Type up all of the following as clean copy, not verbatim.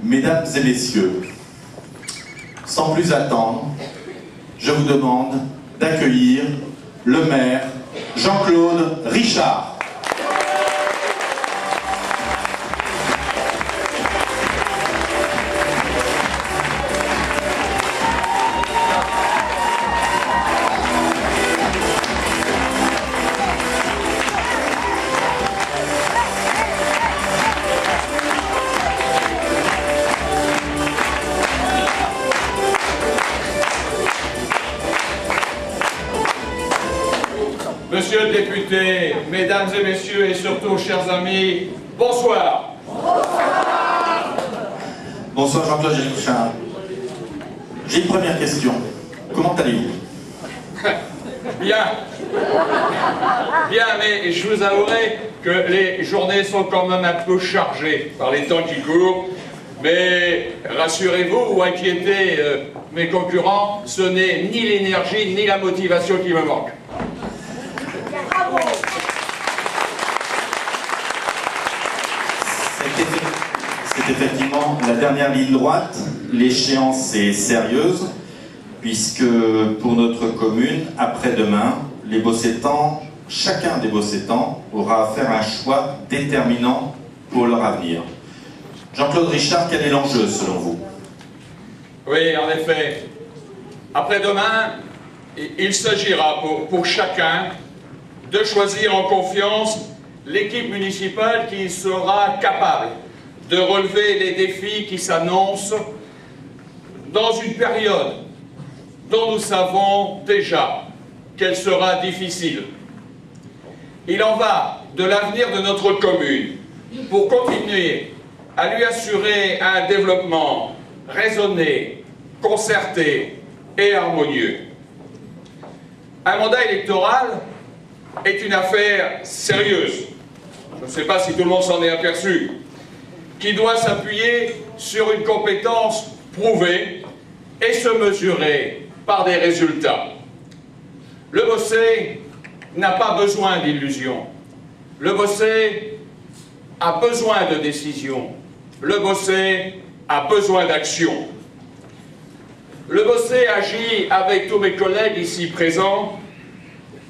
Mesdames et messieurs, sans plus attendre, je vous demande d'accueillir le maire Jean-Claude Richard. Monsieur le député, mesdames et messieurs et surtout chers amis, bonsoir. Bonsoir Jean-Claude Richard. J'ai une première question. Comment allez-vous? Bien. Bien, mais je vous avouerai que les journées sont quand même un peu chargées par les temps qui courent. Mais rassurez-vous ou inquiétez mes concurrents, ce n'est ni l'énergie ni la motivation qui me manquent. C'est effectivement la dernière ligne droite. L'échéance est sérieuse, puisque pour notre commune, après-demain, les Bossétans, chacun des Bossétans aura à faire un choix déterminant pour leur avenir. Jean-Claude Richard, quel est l'enjeu selon vous? Oui, en effet. Après-demain, il s'agira pour chacun de choisir en confiance l'équipe municipale qui sera capable de relever les défis qui s'annoncent dans une période dont nous savons déjà qu'elle sera difficile. Il en va de l'avenir de notre commune pour continuer à lui assurer un développement raisonné, concerté et harmonieux. Un mandat électoral est une affaire sérieuse, je ne sais pas si tout le monde s'en est aperçu, qui doit s'appuyer sur une compétence prouvée et se mesurer par des résultats. Le Bossé n'a pas besoin d'illusions. Le Bossé a besoin de décisions. Le Bossé a besoin d'action. Le Bossé agit avec tous mes collègues ici présents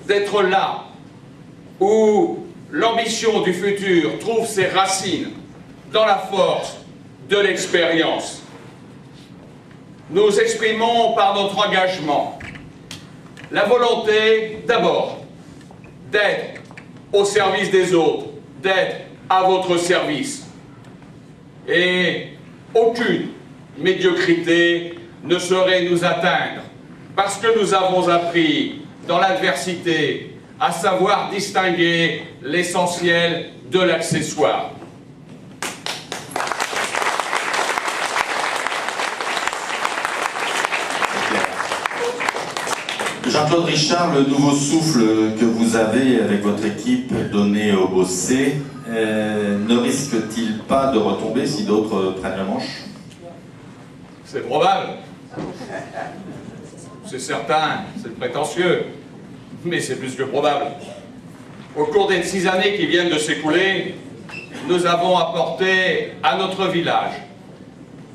d'être là où l'ambition du futur trouve ses racines dans la force de l'expérience. Nous exprimons par notre engagement la volonté d'abord d'être au service des autres, d'être à votre service. Et aucune médiocrité ne saurait nous atteindre parce que nous avons appris dans l'adversité à savoir distinguer l'essentiel de l'accessoire. Jean-Claude Richard, le nouveau souffle que vous avez avec votre équipe donné au Bossé ne risque-t-il pas de retomber si d'autres prennent la manche? C'est probable. C'est certain, c'est prétentieux, mais c'est plus que probable. Au cours des 6 années qui viennent de s'écouler, nous avons apporté à notre village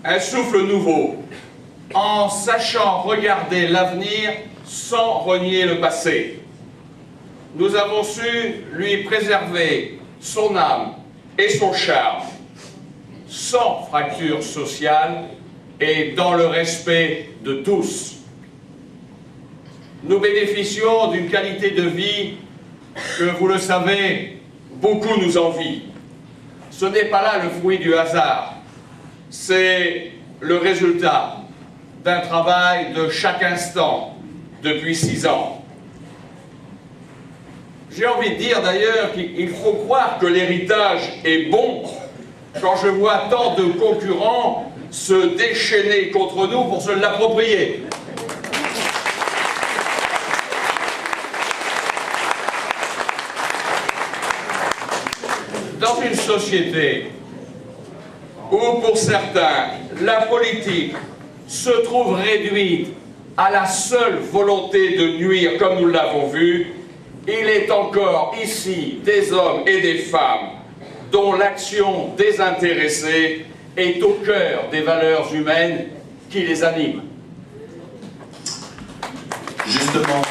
un souffle nouveau, en sachant regarder l'avenir sans renier le passé. Nous avons su lui préserver son âme et son charme, sans fracture sociale et dans le respect de tous. Nous bénéficions d'une qualité de vie que, vous le savez, beaucoup nous envient. Ce n'est pas là le fruit du hasard, c'est le résultat d'un travail de chaque instant depuis 6 ans. J'ai envie de dire d'ailleurs qu'il faut croire que l'héritage est bon quand je vois tant de concurrents se déchaîner contre nous pour se l'approprier. Dans une société où, pour certains, la politique se trouve réduite à la seule volonté de nuire, comme nous l'avons vu, il est encore ici des hommes et des femmes dont l'action désintéressée est au cœur des valeurs humaines qui les animent. Justement,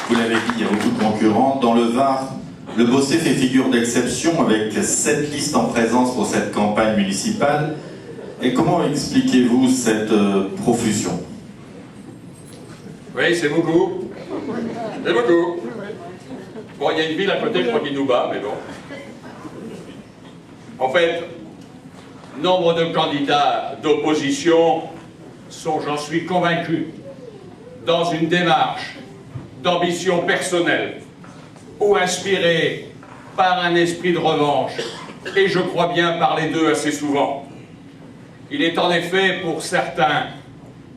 vous l'avez dit, il y a beaucoup de concurrents. Dans le Var, le Bossé fait figure d'exception avec 7 listes en présence pour cette campagne municipale. Et comment expliquez-vous cette profusion? Oui, c'est beaucoup. C'est beaucoup. Bon, il y a une ville à côté, je crois, qui nous bat, mais bon. En fait, nombre de candidats d'opposition sont, j'en suis convaincu, dans une démarche d'ambition personnelle ou inspirés par un esprit de revanche, et je crois bien par les deux assez souvent. Il est en effet pour certains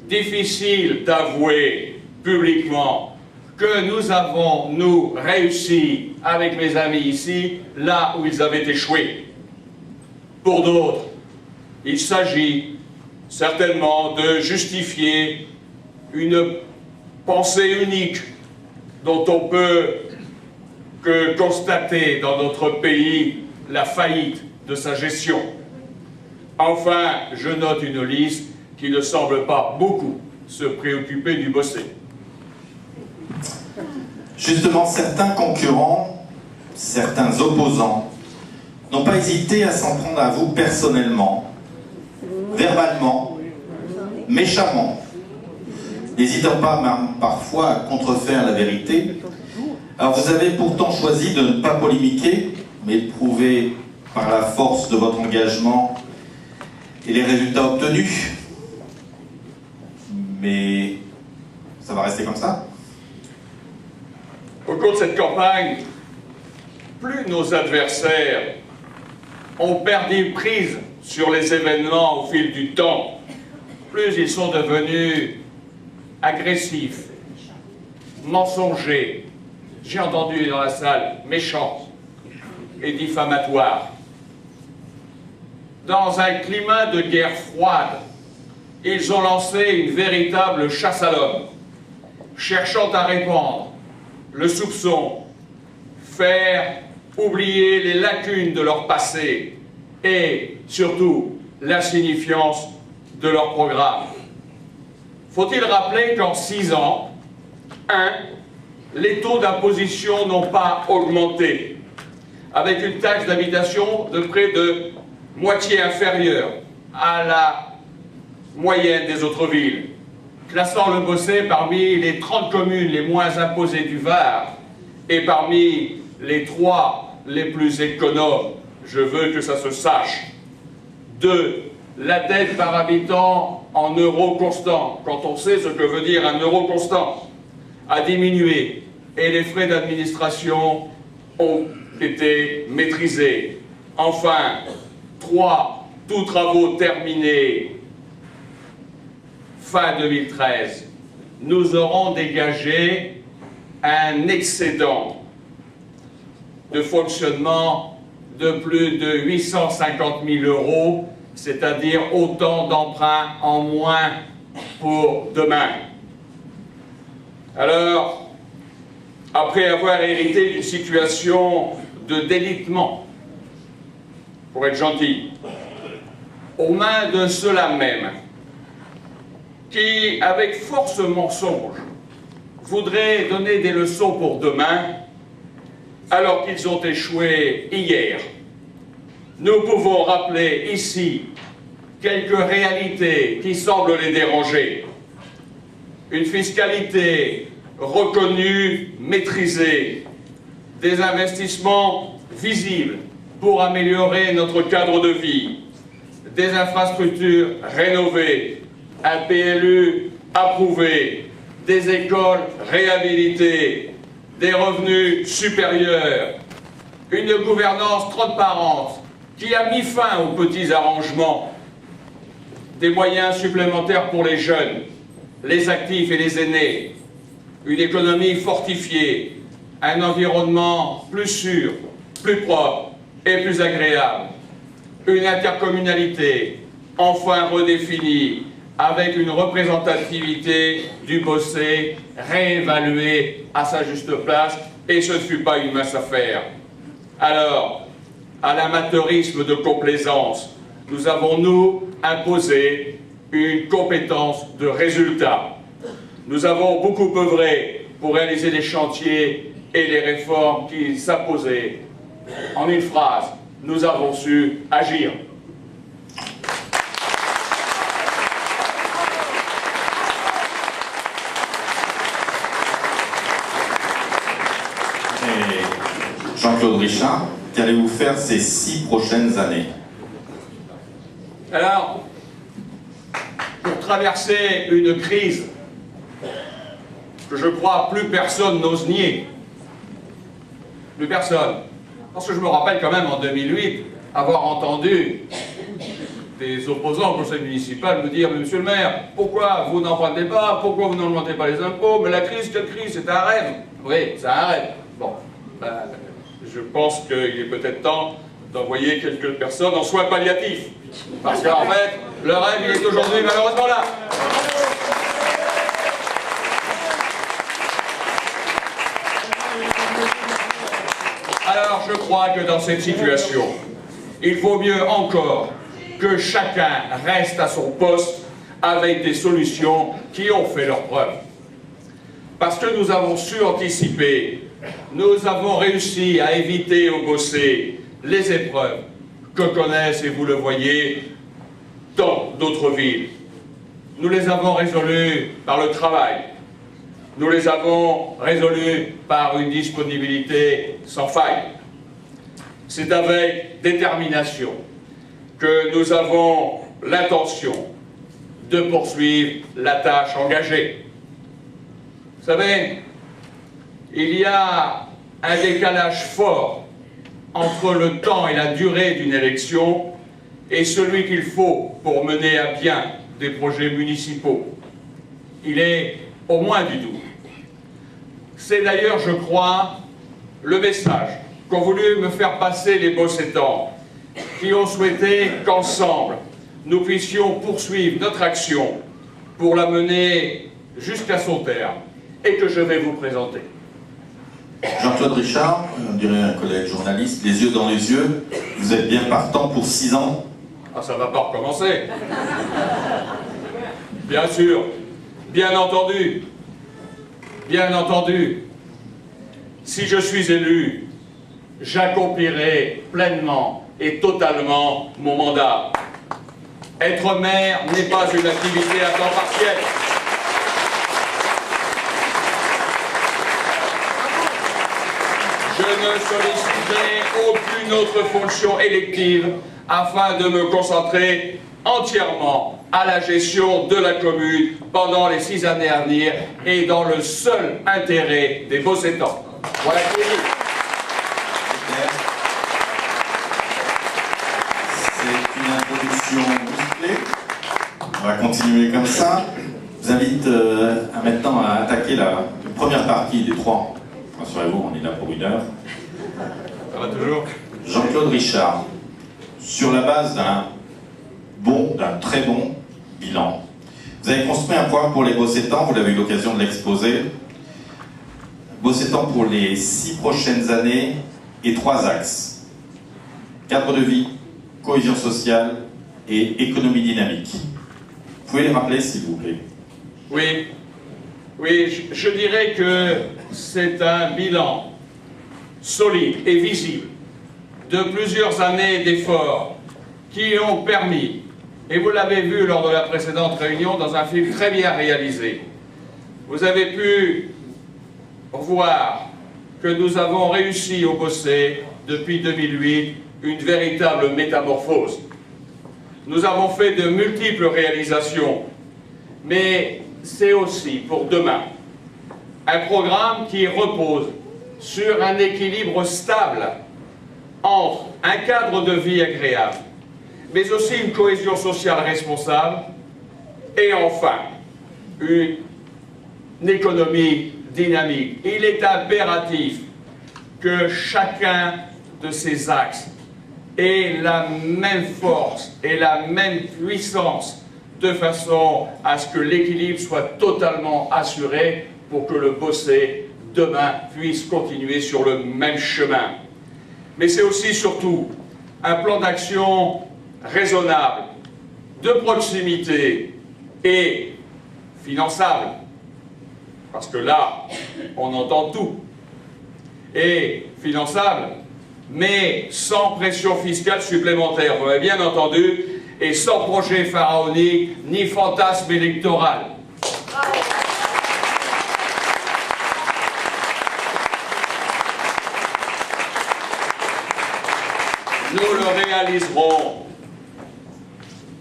difficile d'avouer publiquement que nous avons, nous, réussi avec mes amis ici, là où ils avaient échoué. Pour d'autres, il s'agit certainement de justifier une pensée unique dont on peut que constater dans notre pays la faillite de sa gestion. Enfin, je note une liste qui ne semble pas beaucoup se préoccuper du Bossé. Justement, certains concurrents, certains opposants, n'ont pas hésité à s'en prendre à vous personnellement, verbalement, méchamment, n'hésitant pas même parfois à contrefaire la vérité. Alors vous avez pourtant choisi de ne pas polémiquer, mais de prouver par la force de votre engagement et les résultats obtenus. Mais ça va rester comme ça? Au cours de cette campagne, plus nos adversaires ont perdu prise sur les événements au fil du temps, plus ils sont devenus agressifs, mensongers, j'ai entendu dans la salle, méchants et diffamatoires. Dans un climat de guerre froide, ils ont lancé une véritable chasse à l'homme, cherchant à répandre le soupçon, faire oublier les lacunes de leur passé et, surtout, l'insignifiance de leur programme. Faut-il rappeler qu'en 6 ans, 1. Les taux d'imposition n'ont pas augmenté, avec une taxe d'habitation de près de moitié inférieure à la moyenne des autres villes, classant le Bossé parmi les 30 communes les moins imposées du Var et parmi les 3 les plus économes. Je veux que ça se sache. 2. La dette par habitant en euros constants, quand on sait ce que veut dire un euro constant, a diminué et les frais d'administration ont été maîtrisés. Enfin, 3. Tous travaux terminés fin 2013, nous aurons dégagé un excédent de fonctionnement de plus de 850 000 €, c'est-à-dire autant d'emprunts en moins pour demain. Alors, après avoir hérité d'une situation de délitement, pour être gentil, aux mains de ceux-là même, qui, avec force mensonge, voudraient donner des leçons pour demain, alors qu'ils ont échoué hier. Nous pouvons rappeler ici quelques réalités qui semblent les déranger. Une fiscalité reconnue, maîtrisée, des investissements visibles pour améliorer notre cadre de vie, des infrastructures rénovées, un PLU approuvé, des écoles réhabilitées, des revenus supérieurs, une gouvernance transparente qui a mis fin aux petits arrangements, des moyens supplémentaires pour les jeunes, les actifs et les aînés, une économie fortifiée, un environnement plus sûr, plus propre et plus agréable, une intercommunalité enfin redéfinie, avec une représentativité du Bossé réévaluée à sa juste place, et ce ne fut pas une mince affaire. Alors, à l'amateurisme de complaisance. Nous avons, nous, imposé une compétence de résultat. Nous avons beaucoup œuvré pour réaliser les chantiers et les réformes qui s'imposaient. En une phrase, nous avons su agir. Et Jean-Claude Richard, qu'allez-vous faire ces 6 prochaines années? Alors, pour traverser une crise que je crois plus personne n'ose nier, plus personne, parce que je me rappelle quand même en 2008 avoir entendu des opposants au conseil municipal me dire « Monsieur le maire, pourquoi vous n'empruntez pas? Pourquoi vous n'augmentez pas les impôts? Mais la crise, quelle crise? C'est un rêve. » Oui, c'est un rêve. Bon, je pense qu'il est peut-être temps d'envoyer quelques personnes en soins palliatifs. Parce qu'en fait, le rêve, il est aujourd'hui malheureusement là. Alors, je crois que dans cette situation, il vaut mieux encore que chacun reste à son poste avec des solutions qui ont fait leur preuve. Parce que nous avons su anticiper, nous avons réussi à éviter aux Bossés les épreuves que connaissent, et vous le voyez, dans d'autres villes. Nous les avons résolues par le travail. Nous les avons résolues par une disponibilité sans faille. C'est avec détermination que nous avons l'intention de poursuivre la tâche engagée. Vous savez, il y a un décalage fort entre le temps et la durée d'une élection et celui qu'il faut pour mener à bien des projets municipaux. Il est au moins du double. C'est d'ailleurs, je crois, le message qu'ont voulu me faire passer les Bossétans, qui ont souhaité qu'ensemble, nous puissions poursuivre notre action pour la mener jusqu'à son terme, et que je vais vous présenter. Jean-Claude Richard, on dirait un collègue journaliste, les yeux dans les yeux, vous êtes bien partant pour 6 ans? Ah, ça ne va pas recommencer. Bien sûr, bien entendu. Bien entendu, si je suis élu, j'accomplirai pleinement et totalement mon mandat. Être maire n'est pas une activité à temps partiel. Je ne solliciterai aucune autre fonction élective afin de me concentrer entièrement à la gestion de la commune pendant les 6 années à venir et dans le seul intérêt des Bossétans. Voilà qui est dit. C'est une introduction musclée. On va continuer comme ça. Je vous invite maintenant à attaquer la première partie des 3. Rassurez-vous, on est là pour 1 heure. Ça va toujours? Jean-Claude Richard, sur la base d'un très bon bilan, vous avez construit un programme pour les Bossétans, vous avez eu l'occasion de l'exposer. Bossétans pour les 6 prochaines années et 3 axes. Cadre de vie, cohésion sociale et économie dynamique. Vous pouvez les rappeler, s'il vous plaît? Oui, je dirais que c'est un bilan solide et visible de plusieurs années d'efforts qui ont permis, et vous l'avez vu lors de la précédente réunion dans un film très bien réalisé, vous avez pu voir que nous avons réussi au Bossé, depuis 2008, une véritable métamorphose. Nous avons fait de multiples réalisations, mais c'est aussi pour demain un programme qui repose sur un équilibre stable entre un cadre de vie agréable, mais aussi une cohésion sociale responsable et enfin une économie dynamique. Il est impératif que chacun de ces axes ait la même force et la même puissance de façon à ce que l'équilibre soit totalement assuré pour que le Bossé demain puisse continuer sur le même chemin. Mais c'est aussi surtout un plan d'action raisonnable, de proximité et finançable, parce que là, on entend tout, et finançable, mais sans pression fiscale supplémentaire, vous avez bien entendu, et sans projet pharaonique ni fantasme électoral. Nous le réaliserons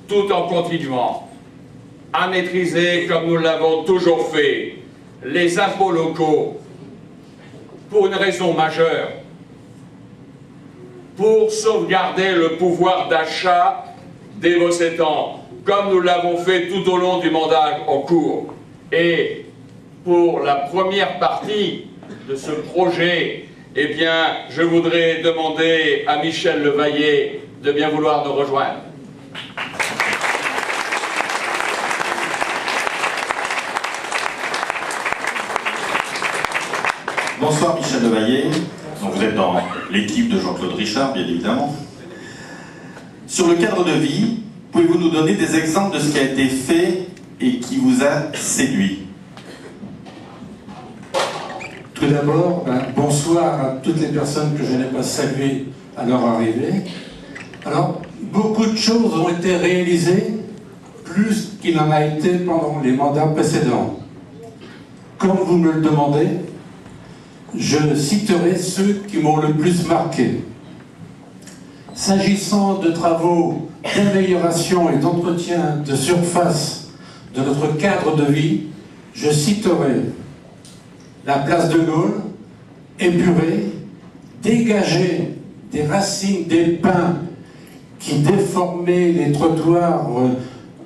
tout en continuant à maîtriser, comme nous l'avons toujours fait, les impôts locaux pour une raison majeure, pour sauvegarder le pouvoir d'achat des Bossétans, comme nous l'avons fait tout au long du mandat en cours. Et pour la première partie de ce projet, eh bien, je voudrais demander à Michel Levaillet de bien vouloir nous rejoindre. Bonsoir Michel Levaillet. Donc vous êtes dans l'équipe de Jean-Claude Richard, bien évidemment. Sur le cadre de vie, pouvez-vous nous donner des exemples de ce qui a été fait et qui vous a séduit? Tout d'abord, bonsoir à toutes les personnes que je n'ai pas saluées à leur arrivée. Alors, beaucoup de choses ont été réalisées, plus qu'il n'en a été pendant les mandats précédents. Comme vous me le demandez, je citerai ceux qui m'ont le plus marqué. S'agissant de travaux d'amélioration et d'entretien de surface de notre cadre de vie, je citerai la place de Gaulle, épurée, dégagée des racines des pins qui déformaient les trottoirs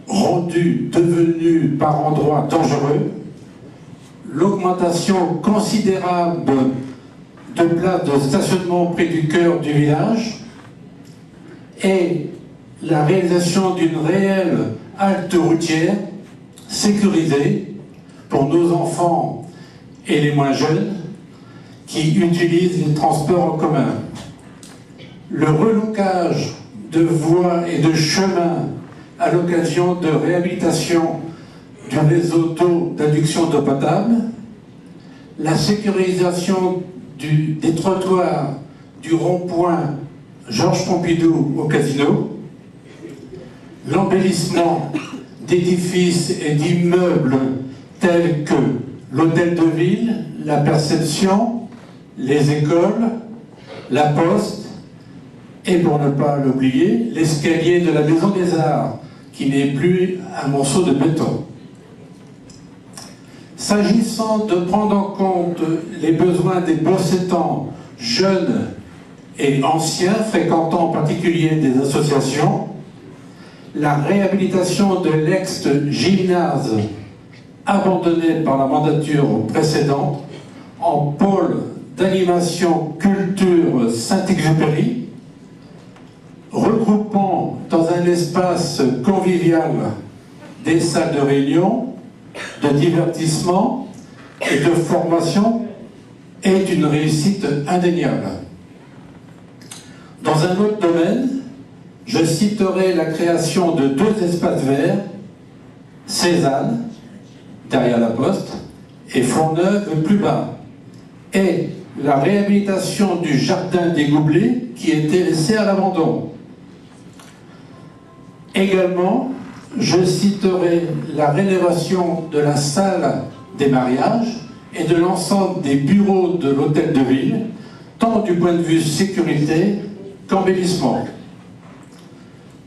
rendus, devenus par endroits dangereux, l'augmentation considérable de places de stationnement près du cœur du village et la réalisation d'une réelle halte routière sécurisée pour nos enfants et les moins jeunes qui utilisent les transports en commun. Le relocage de voies et de chemins à l'occasion de réhabilitation du réseau d'eau d'adduction d'eau potable, la sécurisation des trottoirs du rond-point Georges Pompidou au Casino, l'embellissement d'édifices et d'immeubles tels que l'hôtel de ville, la Perception, les écoles, la poste et, pour ne pas l'oublier, l'escalier de la Maison des Arts, qui n'est plus un morceau de béton. S'agissant de prendre en compte les besoins des Bossétans jeunes et anciens, fréquentant en particulier des associations, la réhabilitation de l'ex-gymnase abandonné par la mandature précédente en pôle d'animation culture Saint-Exupéry, regroupant dans un espace convivial des salles de réunion, de divertissement et de formation, est une réussite indéniable. Dans un autre domaine, je citerai la création de 2 espaces verts, Cézanne, derrière la poste, et Fontneuve plus bas, et la réhabilitation du jardin des Goublets qui était laissé à l'abandon. Également, je citerai la rénovation de la salle des mariages et de l'ensemble des bureaux de l'hôtel de ville, tant du point de vue sécurité qu'embellissement.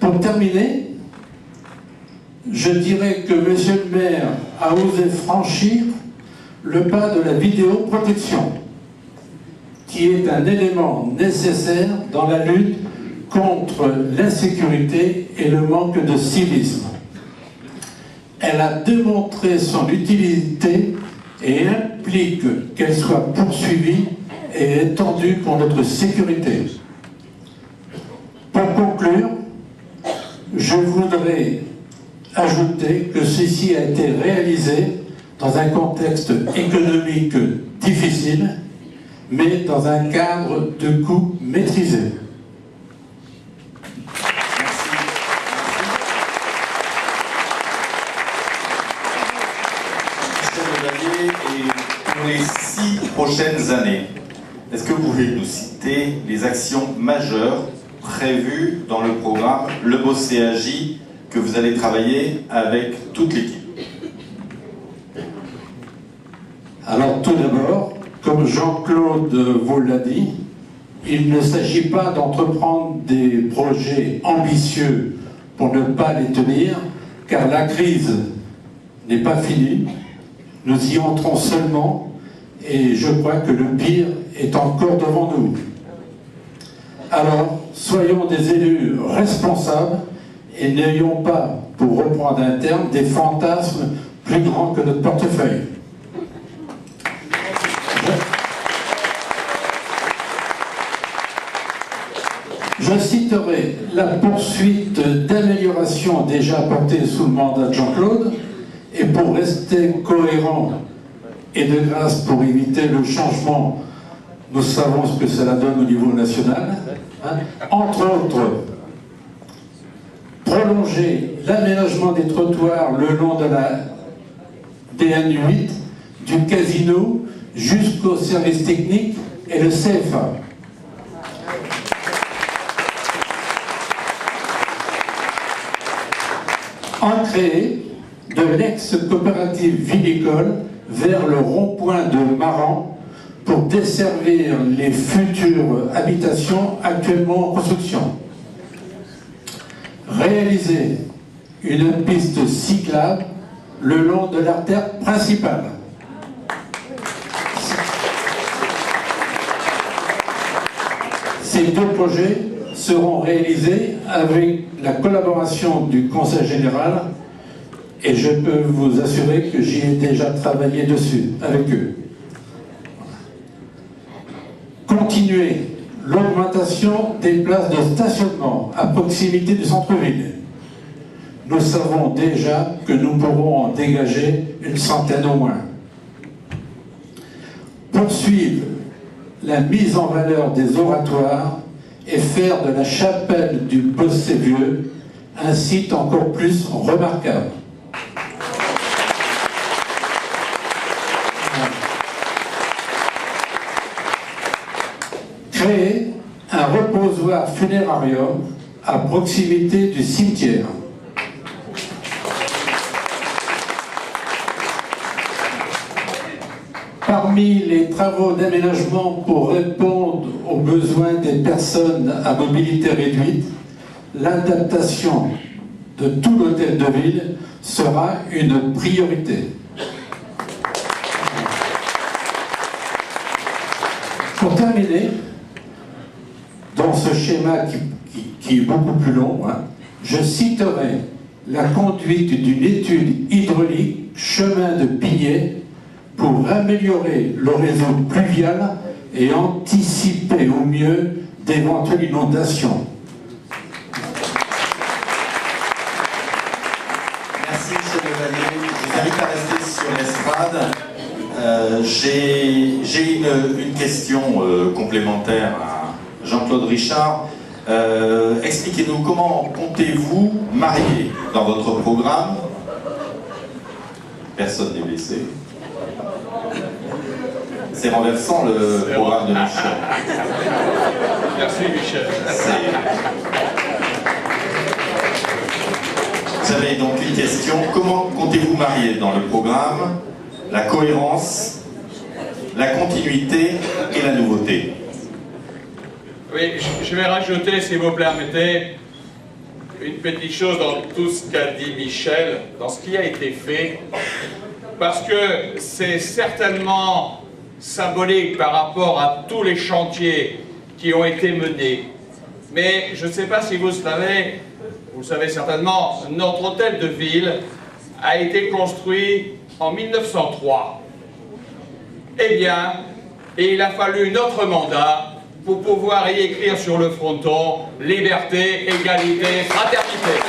Pour terminer, je dirais que M. le maire a osé franchir le pas de la vidéoprotection, qui est un élément nécessaire dans la lutte contre l'insécurité et le manque de civisme. Elle a démontré son utilité et implique qu'elle soit poursuivie et étendue pour notre sécurité. Pour conclure, je voudrais ajouter que ceci a été réalisé dans un contexte économique difficile, mais dans un cadre de coûts maîtrisé. prochaines années. Est-ce que vous pouvez nous citer les actions majeures prévues dans le programme Le Bossé Agit que vous allez travailler avec toute l'équipe? Alors tout d'abord, comme Jean-Claude vous l'a dit, il ne s'agit pas d'entreprendre des projets ambitieux pour ne pas les tenir, car la crise n'est pas finie. Nous y entrons seulement et je crois que le pire est encore devant nous. Alors, soyons des élus responsables et n'ayons pas, pour reprendre un terme, des fantasmes plus grands que notre portefeuille. Je citerai la poursuite d'améliorations déjà apportées sous le mandat de Jean-Claude, et pour rester cohérent et de grâce pour éviter le changement, nous savons ce que cela donne au niveau national, entre autres, prolonger l'aménagement des trottoirs le long de la DN8, du casino jusqu'au service technique et le CFA. En créer de l'ex-coopérative vinicole vers le rond-point de Maran pour desservir les futures habitations actuellement en construction. Réaliser une piste cyclable le long de l'artère principale. Ces deux projets seront réalisés avec la collaboration du Conseil général et je peux vous assurer que j'y ai déjà travaillé dessus avec eux. Continuer l'augmentation des places de stationnement à proximité du centre-ville. Nous savons déjà que nous pourrons en dégager une centaine au moins. Poursuivre la mise en valeur des oratoires et faire de la chapelle du Bossé-Vieux un site encore plus remarquable. Créer un reposoir funérarium à proximité du cimetière. Parmi les travaux d'aménagement pour répondre aux besoins des personnes à mobilité réduite, l'adaptation de tout l'hôtel de ville sera une priorité. Pour terminer, dans ce schéma qui est beaucoup plus long, je citerai la conduite d'une étude hydraulique chemin de Pillet pour améliorer le réseau pluvial et anticiper au mieux d'éventuelles inondations. Merci M. Levalier. Je vous invite à rester sur l'estrade. J'ai une question complémentaire à Jean-Claude Richard. Expliquez-nous comment comptez-vous marier dans votre programme? Personne n'est blessé. C'est renversant le programme de Michel. Merci Michel. Vous avez donc une question. Comment comptez-vous marier dans le programme la cohérence, la continuité et la nouveauté? Oui, je vais rajouter, si vous permettez, une petite chose dans tout ce qu'a dit Michel, dans ce qui a été fait, parce que c'est certainement symbolique par rapport à tous les chantiers qui ont été menés. Mais je ne sais pas si vous le savez certainement, notre hôtel de ville a été construit en 1903. Eh bien, il a fallu notre mandat pour pouvoir y écrire sur le fronton « Liberté, égalité, fraternité ».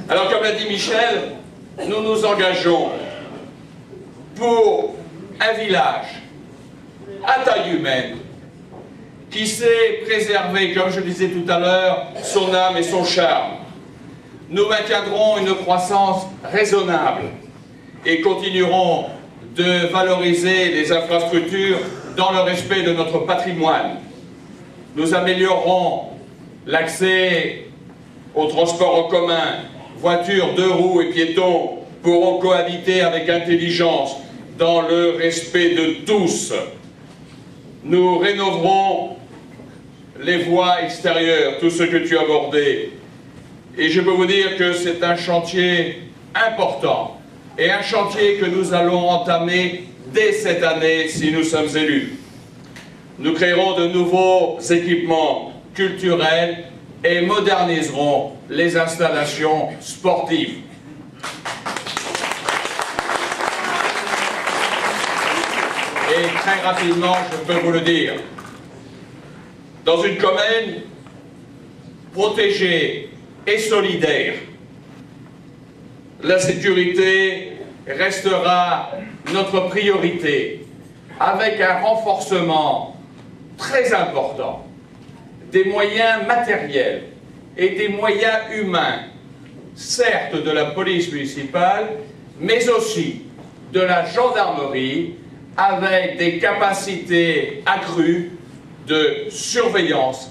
Alors, comme l'a dit Michel, nous nous engageons pour un village à taille humaine qui sait préserver, comme je le disais tout à l'heure, son âme et son charme. Nous maintiendrons une croissance raisonnable et continuerons de valoriser les infrastructures dans le respect de notre patrimoine. Nous améliorerons l'accès aux transports en commun. Voitures, deux roues et piétons pourront cohabiter avec intelligence dans le respect de tous. Nous rénoverons les voies extérieures, tout ce que tu as abordé. Et je peux vous dire que c'est un chantier important et un chantier que nous allons entamer dès cette année si nous sommes élus. Nous créerons de nouveaux équipements culturels et moderniserons les installations sportives. Et très rapidement, je peux vous le dire, dans une commune protégée et solidaire, la sécurité restera notre priorité, avec un renforcement très important des moyens matériels et des moyens humains, certes de la police municipale, mais aussi de la gendarmerie, avec des capacités accrues de surveillance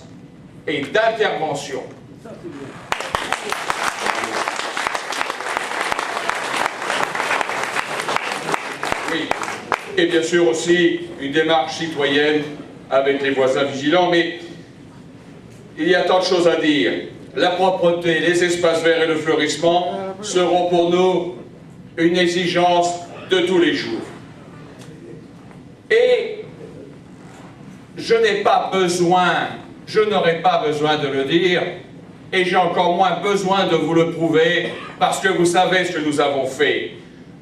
et d'intervention. Oui, et bien sûr aussi une démarche citoyenne avec les voisins vigilants, mais il y a tant de choses à dire. La propreté, les espaces verts et le fleurissement seront pour nous une exigence de tous les jours. Et je n'aurais pas besoin de le dire, et j'ai encore moins besoin de vous le prouver, parce que vous savez ce que nous avons fait.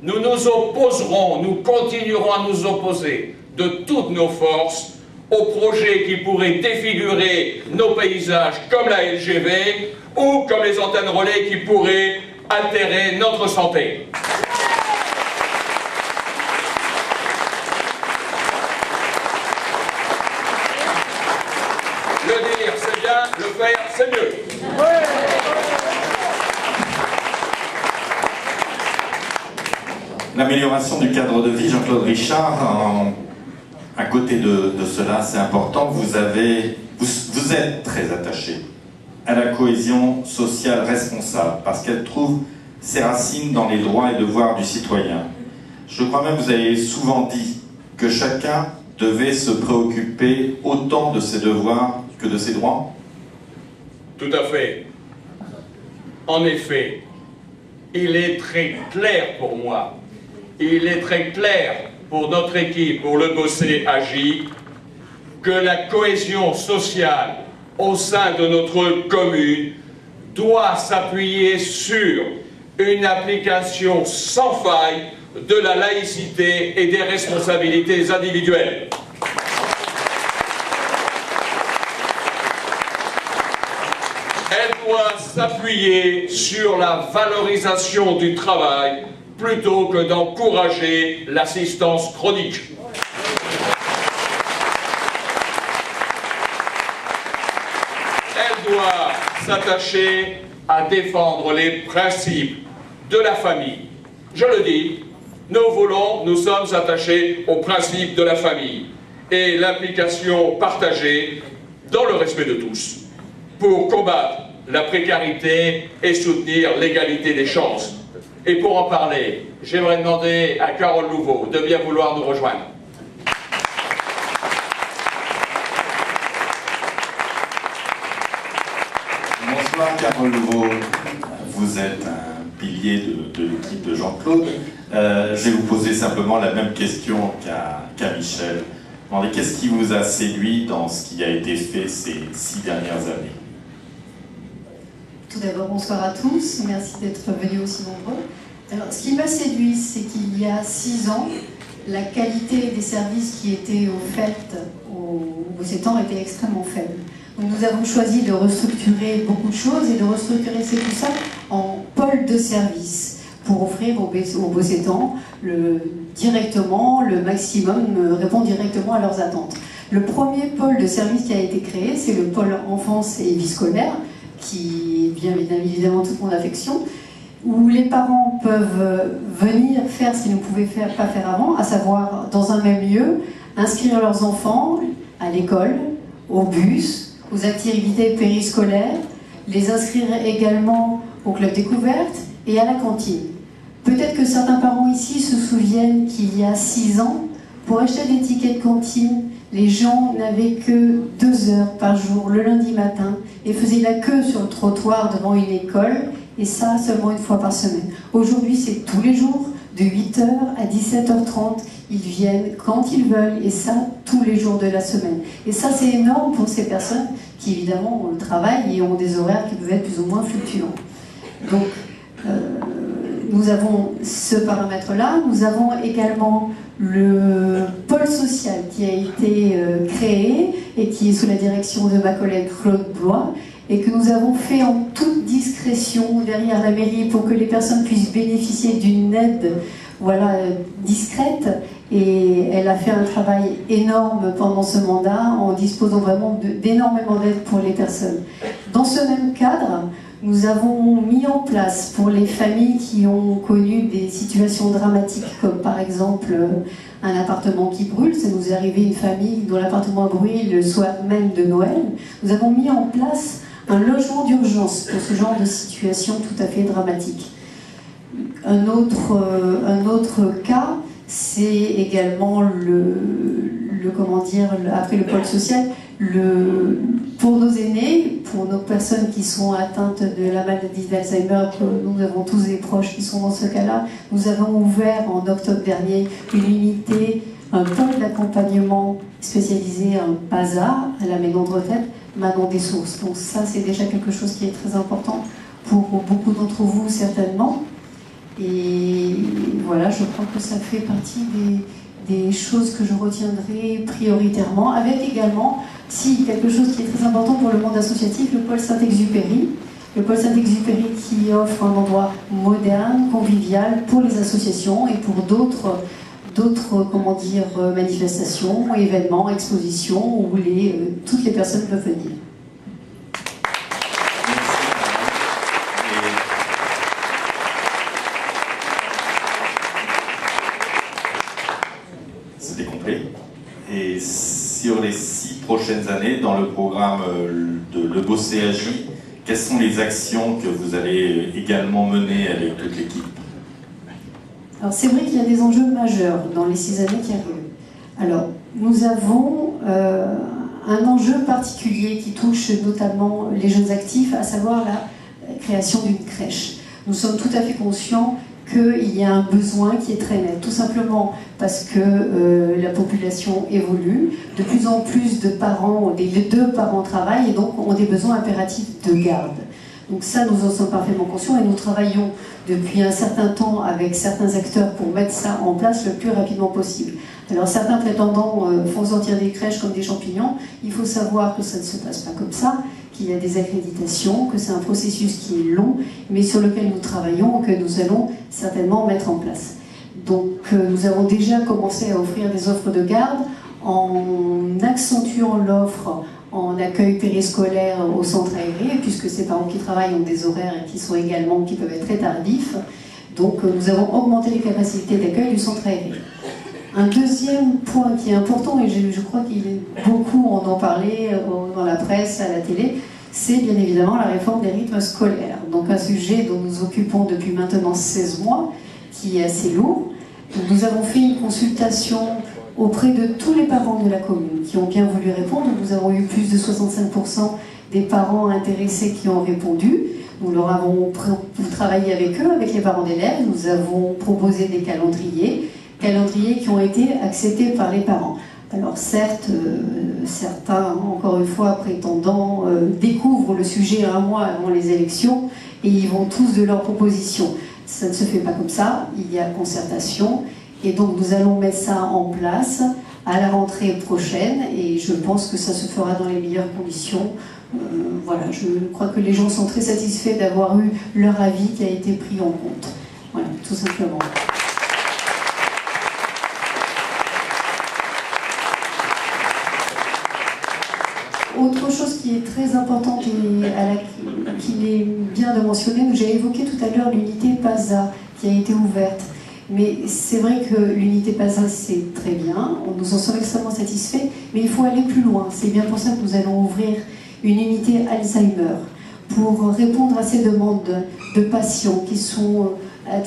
Nous nous opposerons, nous continuerons à nous opposer de toutes nos forces aux projets qui pourraient défigurer nos paysages comme la LGV ou comme les antennes relais qui pourraient altérer notre santé. Le dire, c'est bien, le faire, c'est mieux. L'amélioration du cadre de vie, Jean-Claude Richard, à côté de cela, c'est important, vous êtes très attaché à la cohésion sociale responsable, parce qu'elle trouve ses racines dans les droits et devoirs du citoyen. Je crois même que vous avez souvent dit que chacun devait se préoccuper autant de ses devoirs que de ses droits. Tout à fait. En effet, il est très clair pour moi, il est très clair pour notre équipe, pour le Bossé Agi, que la cohésion sociale au sein de notre commune doit s'appuyer sur une application sans faille de la laïcité et des responsabilités individuelles. Elle doit s'appuyer sur la valorisation du travail plutôt que d'encourager l'assistance chronique. Elle doit s'attacher à défendre les principes de la famille. Je le dis, nous sommes attachés aux principes de la famille et l'implication partagée dans le respect de tous pour combattre la précarité et soutenir l'égalité des chances. Et pour en parler, j'aimerais demander à Carole Louveau de bien vouloir nous rejoindre. Bonsoir Carole Louveau, vous êtes un pilier de l'équipe de Jean-Claude. Je vais vous poser simplement la même question qu'à Michel. Qu'est-ce qui vous a séduit dans ce qui a été fait ces 6 dernières années? Tout d'abord, bonsoir à tous. Merci d'être venus aussi nombreux. Alors, ce qui m'a séduit, c'est qu'il y a 6 ans, la qualité des services qui étaient offerts aux Bossétans était extrêmement faible. Donc, nous avons choisi de restructurer beaucoup de choses et de restructurer tout ça en pôle de services pour offrir aux Bossétans directement le maximum, répondre directement à leurs attentes. Le premier pôle de service qui a été créé, c'est le pôle enfance et vie scolaire, qui est bien évidemment toute mon affection, où les parents peuvent venir faire ce qu'ils ne pouvaient pas faire avant, à savoir, dans un même lieu, inscrire leurs enfants à l'école, au bus, aux activités périscolaires, les inscrire également au club découverte et à la cantine. Peut-être que certains parents ici se souviennent qu'il y a 6 ans, pour acheter des tickets de cantine, les gens n'avaient que 2 heures par jour, le lundi matin, et faisaient la queue sur le trottoir devant une école, et ça seulement une fois par semaine. Aujourd'hui, c'est tous les jours, de 8h à 17h30, ils viennent quand ils veulent, et ça, tous les jours de la semaine. Et ça, c'est énorme pour ces personnes qui, évidemment, ont le travail et ont des horaires qui peuvent être plus ou moins fluctuants. Donc, nous avons ce paramètre-là. Nous avons également le pôle social qui a été créé et qui est sous la direction de ma collègue Claude Blois, et que nous avons fait en toute discrétion derrière la mairie pour que les personnes puissent bénéficier d'une aide, voilà, discrète. Et elle a fait un travail énorme pendant ce mandat en disposant vraiment d'énormément d'aide pour les personnes. Dans ce même cadre, nous avons mis en place pour les familles qui ont connu des situations dramatiques, comme par exemple un appartement qui brûle. Ça nous est arrivé, une famille dont l'appartement a brûlé le soir même de Noël. Nous avons mis en place un logement d'urgence pour ce genre de situation tout à fait dramatique. Un autre cas, c'est également après le pôle social, pour nos aînés, pour nos personnes qui sont atteintes de la maladie d'Alzheimer, que nous avons tous des proches qui sont dans ce cas-là, nous avons ouvert en octobre dernier une unité, un pôle d'accompagnement spécialisé en PASA à la maison de retraite Manon des Sources. Donc ça, c'est déjà quelque chose qui est très important pour beaucoup d'entre vous, certainement. Et voilà, je crois que ça fait partie des choses que je retiendrai prioritairement, avec également, si quelque chose qui est très important pour le monde associatif, le pôle Saint-Exupéry. Le pôle Saint-Exupéry qui offre un endroit moderne, convivial pour les associations et pour d'autres manifestations, événements, expositions où toutes les personnes peuvent venir. C'était complet. Et sur les 6 prochaines années, dans le programme de l'EBO CAJ, quelles sont les actions que vous allez également mener avec toute l'équipe ? Alors c'est vrai qu'il y a des enjeux majeurs dans les 6 années qui arrivent. Alors nous avons un enjeu particulier qui touche notamment les jeunes actifs, à savoir la création d'une crèche. Nous sommes tout à fait conscients qu'il y a un besoin qui est très net, tout simplement parce que la population évolue, de plus en plus de parents, les 2 parents travaillent et donc ont des besoins impératifs de garde. Donc ça, nous en sommes parfaitement conscients et nous travaillons depuis un certain temps avec certains acteurs pour mettre ça en place le plus rapidement possible. Alors certains prétendants font sortir des crèches comme des champignons. Il faut savoir que ça ne se passe pas comme ça, qu'il y a des accréditations, que c'est un processus qui est long, mais sur lequel nous travaillons, que nous allons certainement mettre en place. Donc nous avons déjà commencé à offrir des offres de garde en accentuant l'offre en accueil périscolaire au centre aéré, puisque ces parents qui travaillent ont des horaires et qui peuvent être très tardifs. Donc nous avons augmenté les capacités d'accueil du centre aéré. Un deuxième point qui est important, et je crois qu'il est beaucoup en ont parlé dans la presse, à la télé, c'est bien évidemment la réforme des rythmes scolaires. Donc un sujet dont nous occupons depuis maintenant 16 mois, qui est assez lourd. Donc, nous avons fait une consultation auprès de tous les parents de la commune qui ont bien voulu répondre. Nous avons eu plus de 65% des parents intéressés qui ont répondu. Nous leur avons travaillé avec eux, avec les parents d'élèves. Nous avons proposé des calendriers qui ont été acceptés par les parents. Alors certes, certains, encore une fois, prétendants, découvrent le sujet 1 mois avant les élections et ils vont tous de leurs propositions. Ça ne se fait pas comme ça, il y a concertation. Et donc nous allons mettre ça en place à la rentrée prochaine et je pense que ça se fera dans les meilleures conditions. Voilà, je crois que les gens sont très satisfaits d'avoir eu leur avis qui a été pris en compte. Voilà, tout simplement. Autre chose qui est très importante et qu'il est bien de mentionner, j'ai évoqué tout à l'heure l'unité PASA qui a été ouverte. Mais c'est vrai que l'unité PASA, c'est très bien, nous en sommes extrêmement satisfaits, mais il faut aller plus loin. C'est bien pour ça que nous allons ouvrir une unité Alzheimer pour répondre à ces demandes de patients qui sont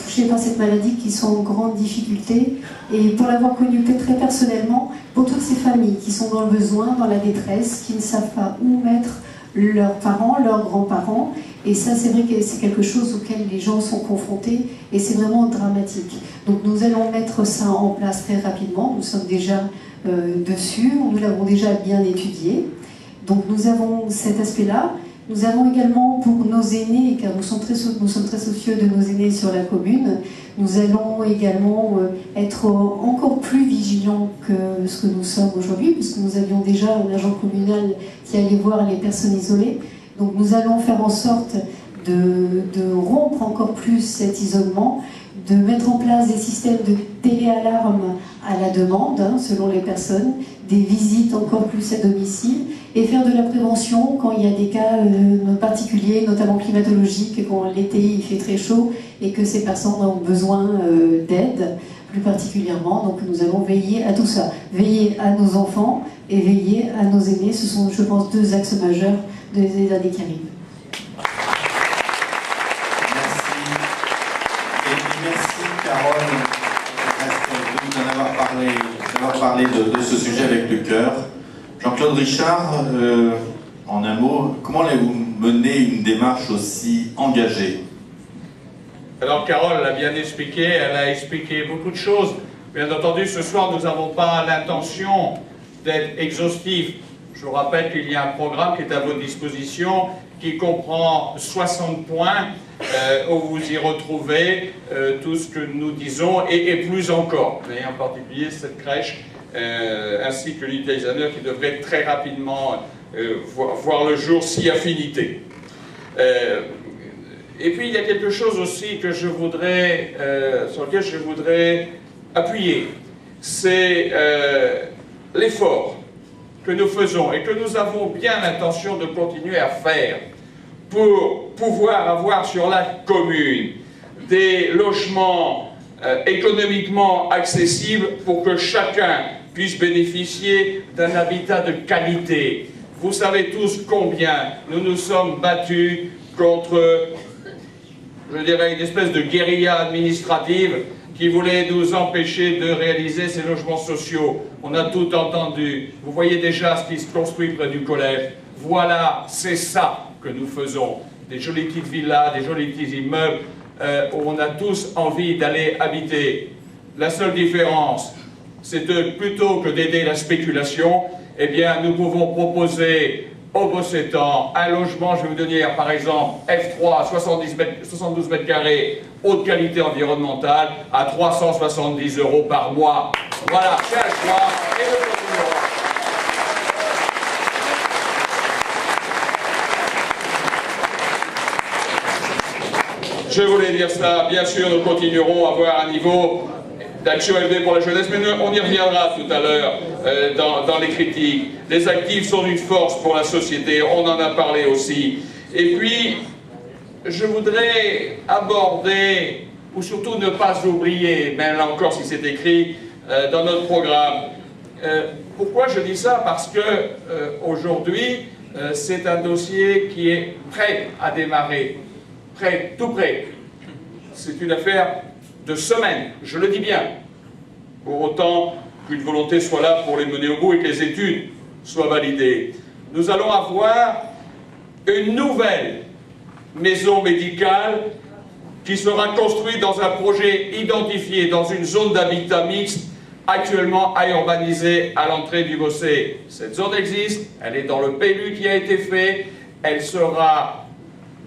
touchés par cette maladie, qui sont en grande difficulté. Et pour l'avoir connu très personnellement, pour toutes ces familles qui sont dans le besoin, dans la détresse, qui ne savent pas où mettre leurs parents, leurs grands-parents. Et ça, c'est vrai que c'est quelque chose auquel les gens sont confrontés et c'est vraiment dramatique. Donc nous allons mettre ça en place très rapidement. Nous sommes déjà dessus, nous l'avons déjà bien étudié. Donc nous avons cet aspect-là. Nous avons également pour nos aînés, car nous sommes très soucieux de nos aînés sur la commune, nous allons également être encore plus vigilants que ce que nous sommes aujourd'hui, puisque nous avions déjà un agent communal qui allait voir les personnes isolées. Donc nous allons faire en sorte de rompre encore plus cet isolement, de mettre en place des systèmes de téléalarme à la demande, selon les personnes, des visites encore plus à domicile, et faire de la prévention quand il y a des cas particuliers, notamment climatologiques, quand l'été il fait très chaud et que ces personnes ont besoin d'aide, plus particulièrement. Donc nous allons veiller à tout ça, veiller à nos enfants et veiller à nos aînés. Ce sont, je pense, deux axes majeurs des années qui arrivent. Merci Carole de nous en avoir parlé de ce sujet avec le cœur. Jean-Claude Richard, en un mot, comment allez-vous mener une démarche aussi engagée? Alors Carole l'a bien expliqué, elle a expliqué beaucoup de choses. Bien entendu, ce soir, nous n'avons pas l'intention d'être exhaustifs. Je vous rappelle qu'il y a un programme qui est à votre disposition, qui comprend 60 points, où vous y retrouvez tout ce que nous disons, et plus encore. Et en particulier cette crèche, ainsi que l'unité Alzheimer qui devrait très rapidement voir le jour, si affinité. Et puis il y a quelque chose aussi que je voudrais, sur lequel je voudrais appuyer, c'est l'effort que nous faisons et que nous avons bien l'intention de continuer à faire pour pouvoir avoir sur la commune des logements économiquement accessibles pour que chacun puisse bénéficier d'un habitat de qualité. Vous savez tous combien nous nous sommes battus contre, je dirais, une espèce de guérilla administrative qui voulait nous empêcher de réaliser ces logements sociaux. On a tout entendu. Vous voyez déjà ce qui se construit près du collège. Voilà, c'est ça que nous faisons. Des jolies petites villas, des jolis petits immeubles où on a tous envie d'aller habiter. La seule différence, c'est que plutôt que d'aider la spéculation, eh bien, nous pouvons proposer aux Bossétans un logement, je vais vous donner par exemple F3, 72 mètres carrés, haute qualité environnementale, à 370 € par mois. Voilà, c'est un choix et nous continuerons. Je voulais dire ça, bien sûr, nous continuerons à avoir un niveau d'action élevé pour la jeunesse, mais on y reviendra tout à l'heure dans les critiques. Les actifs sont une force pour la société, on en a parlé aussi. Et puis, je voudrais aborder, ou surtout ne pas oublier, mais là encore si c'est écrit dans notre programme. Pourquoi je dis ça? Parce que aujourd'hui, c'est un dossier qui est prêt à démarrer. Prêt, tout prêt. C'est une affaire de semaines, je le dis bien. Pour autant qu'une volonté soit là pour les mener au bout et que les études soient validées. Nous allons avoir une nouvelle maison médicale qui sera construite dans un projet identifié dans une zone d'habitat mixte actuellement à urbaniser à l'entrée du Bossé. Cette zone existe, elle est dans le PLU qui a été fait, elle sera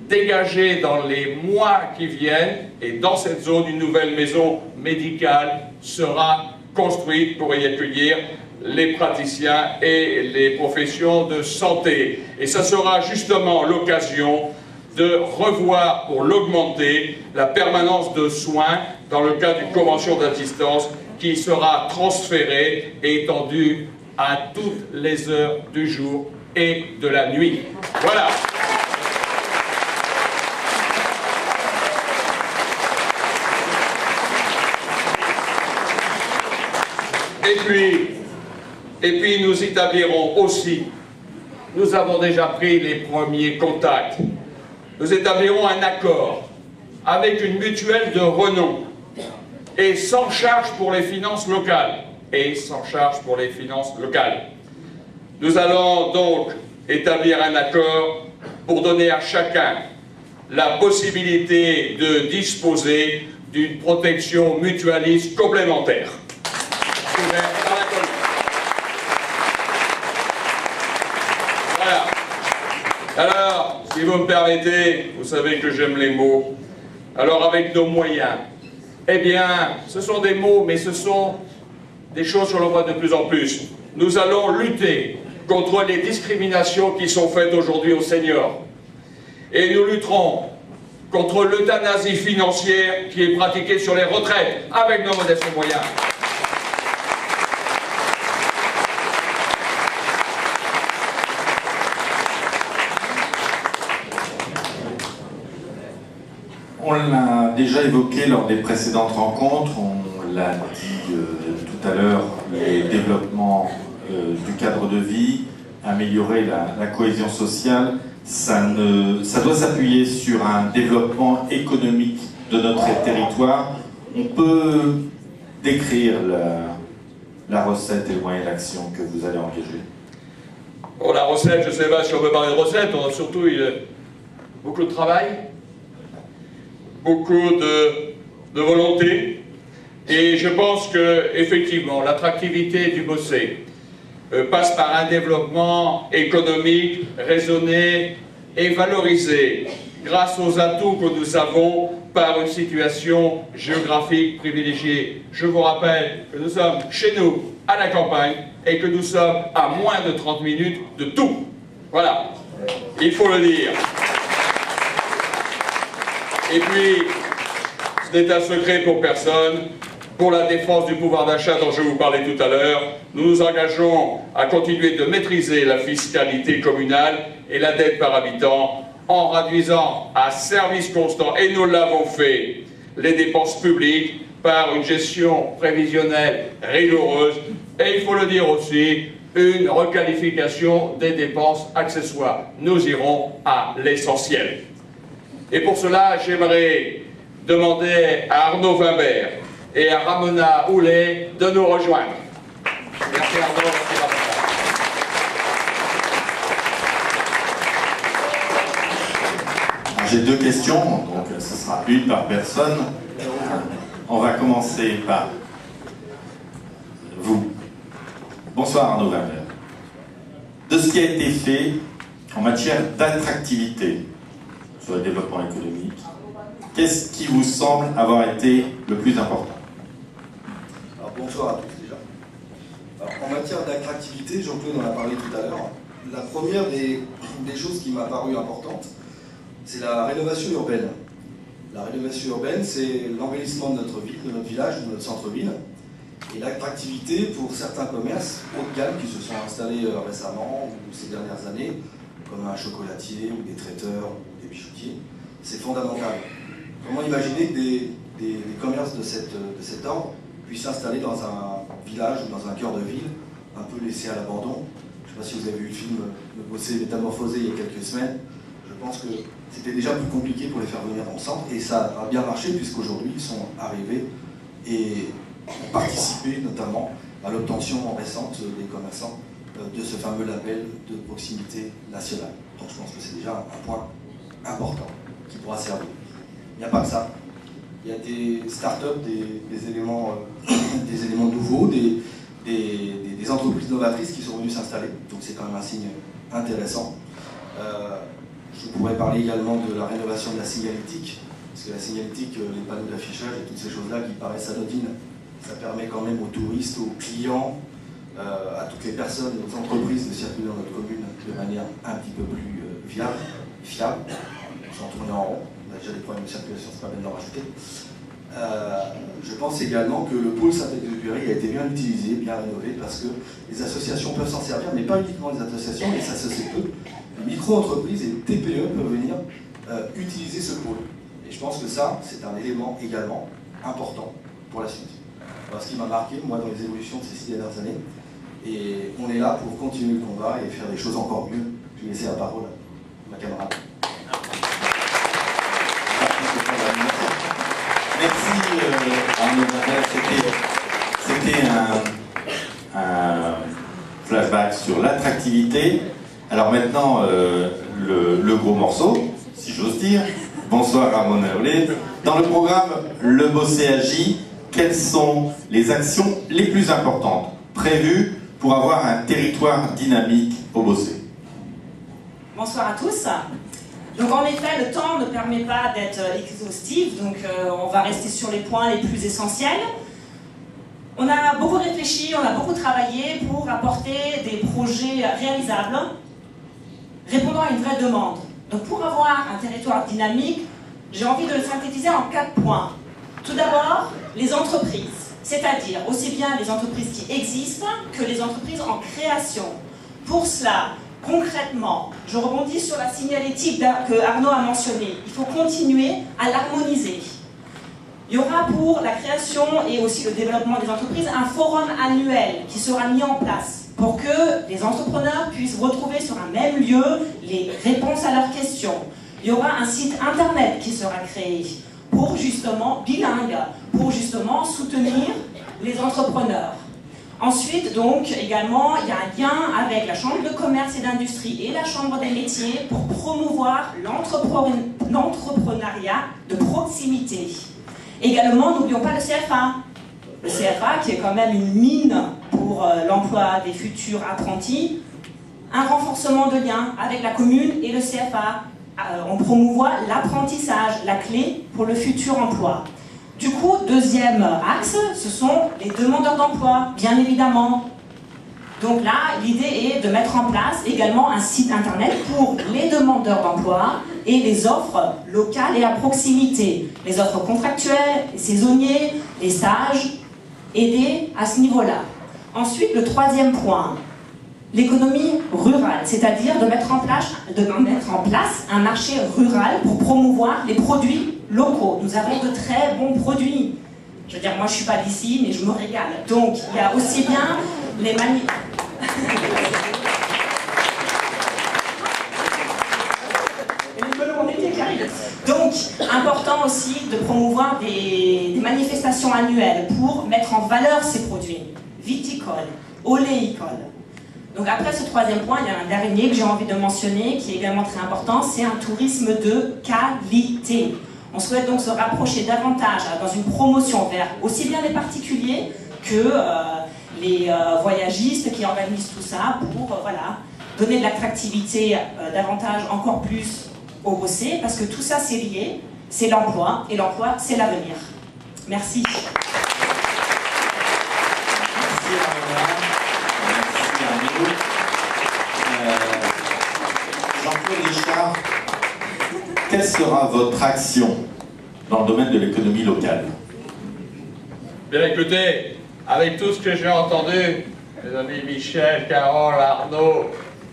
dégagée dans les mois qui viennent et dans cette zone, une nouvelle maison médicale sera construite pour y accueillir les praticiens et les professions de santé. Et ça sera justement l'occasion de revoir pour l'augmenter la permanence de soins dans le cadre d'une convention d'assistance qui sera transférée et étendue à toutes les heures du jour et de la nuit. Voilà. Et puis nous établirons aussi, nous avons déjà pris les premiers contacts, nous établirons un accord avec une mutuelle de renom et sans charge pour les finances locales. Nous allons donc établir un accord pour donner à chacun la possibilité de disposer d'une protection mutualiste complémentaire. Voilà. Alors, si vous me permettez, vous savez que j'aime les mots. Alors, avec nos moyens, eh bien, ce sont des mots, mais ce sont des choses que l'on voit de plus en plus. Nous allons lutter contre les discriminations qui sont faites aujourd'hui aux seniors. Et nous lutterons contre l'euthanasie financière qui est pratiquée sur les retraites avec nos modestes moyens. On l'a déjà évoqué lors des précédentes rencontres, on l'a dit tout à l'heure, les développements du cadre de vie, améliorer la cohésion sociale, ça doit s'appuyer sur un développement économique de notre territoire. On peut décrire la recette et le moyen d'action que vous allez engager. Bon, la recette, je ne sais pas si on peut parler de recette, on a surtout beaucoup de travail, beaucoup de volonté, et je pense que effectivement l'attractivité du Bossé passe par un développement économique raisonné et valorisé grâce aux atouts que nous avons par une situation géographique privilégiée. Je vous rappelle que nous sommes chez nous à la campagne et que nous sommes à moins de 30 minutes de tout. Voilà, il faut le dire. Et puis, ce n'est un secret pour personne, pour la défense du pouvoir d'achat dont je vous parlais tout à l'heure, nous nous engageons à continuer de maîtriser la fiscalité communale et la dette par habitant en réduisant à service constant, et nous l'avons fait, les dépenses publiques par une gestion prévisionnelle rigoureuse et, il faut le dire aussi, une requalification des dépenses accessoires. Nous irons à l'essentiel. Et pour cela, j'aimerais demander à Arnaud Wimbert et à Ramona Houlet de nous rejoindre. Merci Arnaud, merci Ramona. J'ai deux questions, donc ce sera une par personne. On va commencer par vous. Bonsoir Arnaud Wimbert. De ce qui a été fait en matière d'attractivité sur le développement économique, qu'est-ce qui vous semble avoir été le plus important? Alors, bonsoir à tous déjà. Alors, en matière d'attractivité, Jean-Claude en a parlé tout à l'heure, la première des choses qui m'a paru importante, c'est la rénovation urbaine. La rénovation urbaine, c'est l'embellissement de notre ville, de notre village, de notre centre-ville, et l'attractivité pour certains commerces haut de gamme qui se sont installés récemment ou ces dernières années, comme un chocolatier ou des traiteurs ou des bijoutiers, c'est fondamental. Comment imaginer que des commerces de cet ordre puissent s'installer dans un village ou dans un cœur de ville, un peu laissé à l'abandon? Je ne sais pas si vous avez vu le film Le Bossé Métamorphosé il y a quelques semaines. Je pense que c'était déjà plus compliqué pour les faire venir dans le centre, et ça a bien marché puisqu'aujourd'hui ils sont arrivés et ont participé notamment à l'obtention récente des commerçants de ce fameux label de proximité nationale. Donc je pense que c'est déjà un point important qui pourra servir. Il n'y a pas que ça. Il y a des startups, des éléments nouveaux, des entreprises novatrices qui sont venues s'installer. Donc c'est quand même un signe intéressant. Je pourrais parler également de la rénovation de la signalétique, parce que la signalétique, les panneaux d'affichage et toutes ces choses-là qui paraissent anodines, ça permet quand même aux touristes, aux clients, à toutes les personnes, aux entreprises de circuler dans notre commune de manière un petit peu plus fiable, sans tourner en rond. On a déjà des problèmes de circulation, c'est pas bien de l'en rajouter. Je pense également que le pôle Saint-Exupéry a été bien utilisé, bien rénové, parce que les associations peuvent s'en servir, mais pas uniquement les associations, et ça se sait peu. Les micro-entreprises et les TPE peuvent venir utiliser ce pôle. Et je pense que ça, c'est un élément également important pour la suite. Alors, ce qui m'a marqué, moi, dans les évolutions de ces 6 dernières années, et on est là pour continuer le combat et faire des choses encore mieux. Je vais laisser la parole à ma camarade. Merci Arnaud Vandel, c'était un flashback sur l'attractivité. Alors maintenant, le gros morceau, si j'ose dire. Bonsoir Ramona Olé. Dans le programme Le Bossé agit, quelles sont les actions les plus importantes prévues pour avoir un territoire dynamique au Bossé? Bonsoir à tous. Donc en effet, le temps ne permet pas d'être exhaustif, donc on va rester sur les points les plus essentiels. On a beaucoup réfléchi, on a beaucoup travaillé pour apporter des projets réalisables, répondant à une vraie demande. Donc pour avoir un territoire dynamique, j'ai envie de le synthétiser en 4 points. Tout d'abord, les entreprises, c'est-à-dire aussi bien les entreprises qui existent que les entreprises en création. Pour cela, concrètement, je rebondis sur la signalétique que Arnaud a mentionnée. Il faut continuer à l'harmoniser. Il y aura pour la création et aussi le développement des entreprises un forum annuel qui sera mis en place pour que les entrepreneurs puissent retrouver sur un même lieu les réponses à leurs questions. Il y aura un site internet qui sera créé pour justement, bilingue, pour justement soutenir les entrepreneurs. Ensuite, donc, également, il y a un lien avec la Chambre de commerce et d'industrie et la Chambre des métiers pour promouvoir l'entrepreneuriat de proximité. Également, n'oublions pas le CFA. Le CFA, qui est quand même une mine pour l'emploi des futurs apprentis. Un renforcement de lien avec la commune et le CFA. On promouvoit l'apprentissage, la clé pour le futur emploi. Du coup, deuxième axe, ce sont les demandeurs d'emploi, bien évidemment. Donc là, l'idée est de mettre en place également un site internet pour les demandeurs d'emploi et les offres locales et à proximité. Les offres contractuelles, les saisonniers, les stages, aider à ce niveau-là. Ensuite, le troisième point, l'économie rurale, c'est-à-dire de mettre en place un marché rural pour promouvoir les produits locaux. Nous avons de très bons produits. Je veux dire, moi je ne suis pas d'ici, mais je me régale. Donc, il y a aussi bien les Donc, important aussi de promouvoir des manifestations annuelles pour mettre en valeur ces produits viticoles, oléicoles. Donc après ce troisième point, il y a un dernier que j'ai envie de mentionner, qui est également très important, c'est un tourisme de qualité. On souhaite donc se rapprocher davantage dans une promotion vers aussi bien les particuliers que les voyagistes qui organisent tout ça pour voilà, donner de l'attractivité davantage encore plus au Bossé, parce que tout ça c'est lié, c'est l'emploi, et l'emploi c'est l'avenir. Merci. Jean-Claude Richard, quelle sera votre action dans le domaine de l'économie locale? Bien écoutez, avec tout ce que j'ai entendu, mes amis Michel, Carole, Arnaud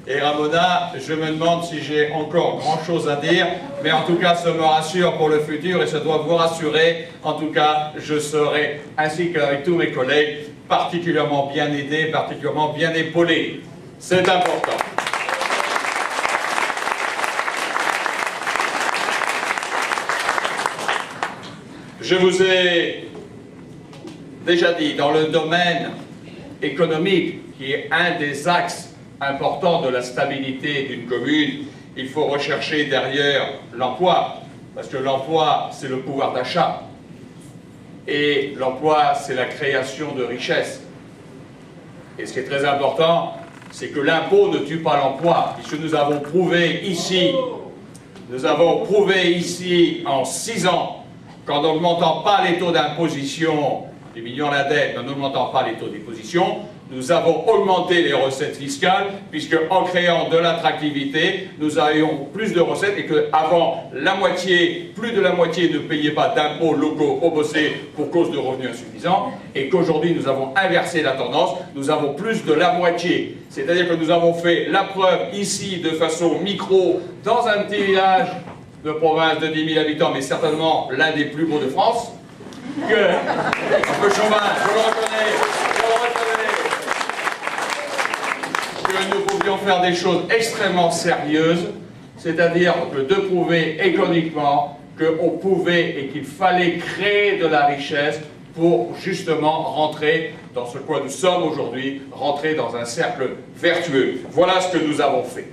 et Ramona, je me demande si j'ai encore grand chose à dire, mais en tout cas ça me rassure pour le futur et ça doit vous rassurer. En tout cas, je serai, ainsi qu'avec tous mes collègues, particulièrement bien aidé, particulièrement bien épaulé. C'est important. Je vous ai déjà dit, dans le domaine économique, qui est un des axes importants de la stabilité d'une commune, il faut rechercher derrière l'emploi, parce que l'emploi, c'est le pouvoir d'achat. Et l'emploi, c'est la création de richesses. Et ce qui est très important, c'est que l'impôt ne tue pas l'emploi, puisque nous avons prouvé ici en 6 ans, qu'en n'augmentant pas les taux d'imposition, diminuant la dette, mais en n'augmentant pas les taux d'imposition, nous avons augmenté les recettes fiscales, puisque en créant de l'attractivité, nous avions plus de recettes et qu'avant, plus de la moitié ne payait pas d'impôts locaux au bossé pour cause de revenus insuffisants, et qu'aujourd'hui nous avons inversé la tendance, nous avons plus de la moitié. C'est-à-dire que nous avons fait la preuve ici de façon micro, dans un petit village de province de 10 000 habitants, mais certainement l'un des plus beaux de France, que, un peu chauvin, je le reconnais, que nous pouvions faire des choses extrêmement sérieuses, c'est-à-dire de prouver économiquement qu'on pouvait et qu'il fallait créer de la richesse pour justement rentrer dans ce quoi nous sommes aujourd'hui, rentrer dans un cercle vertueux. Voilà ce que nous avons fait.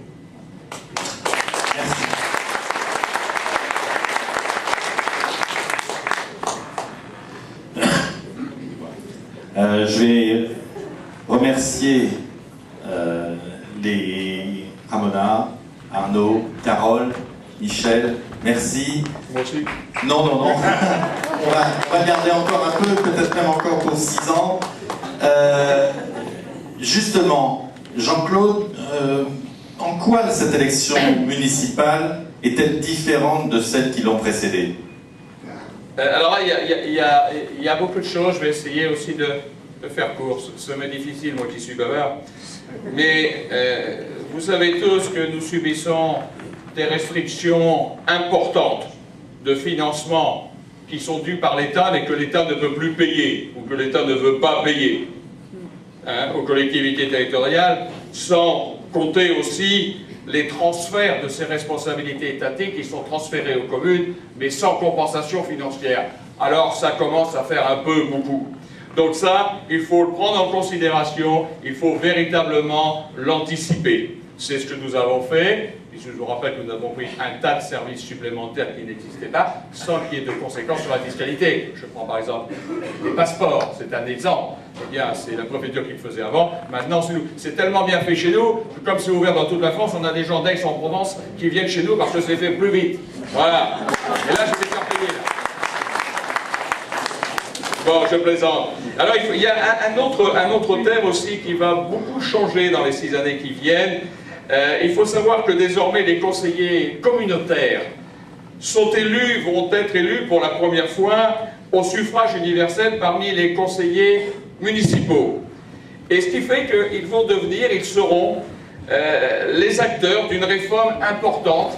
Je vais remercier les Ramona, Arnaud, Carole, Michel, merci. Moi aussi. Non. on va garder encore un peu, peut-être même encore pour 6 ans. Justement, Jean-Claude, en quoi cette élection municipale est-elle différente de celles qui l'ont précédée? Alors il y a beaucoup de choses, je vais essayer aussi de faire court. Ça m'est difficile, moi qui suis bavard. Mais vous savez tous que nous subissons des restrictions importantes de financement qui sont dues par l'État, mais que l'État ne peut plus payer, ou que l'État ne veut pas payer aux collectivités territoriales, sans compter aussi les transferts de ces responsabilités étatiques qui sont transférées aux communes, mais sans compensation financière. Alors ça commence à faire un peu beaucoup. Donc ça, il faut le prendre en considération, il faut véritablement l'anticiper. C'est ce que nous avons fait, et je vous rappelle que nous avons pris un tas de services supplémentaires qui n'existaient pas, sans qu'il y ait de conséquences sur la fiscalité. Je prends par exemple les passeports, c'est un exemple. Eh bien, c'est la préfecture qui le faisait avant, maintenant c'est nous. C'est tellement bien fait chez nous, que comme c'est ouvert dans toute la France, on a des gens d'Aix-en-Provence qui viennent chez nous parce que c'est fait plus vite. Voilà. Et là, je vais faire payer, là. Bon, je plaisante. Alors, il y a un autre thème aussi qui va beaucoup changer dans les 6 années qui viennent. Il faut savoir que désormais, les conseillers communautaires vont être élus pour la première fois au suffrage universel parmi les conseillers municipaux. Et ce qui fait qu'ils seront les acteurs d'une réforme importante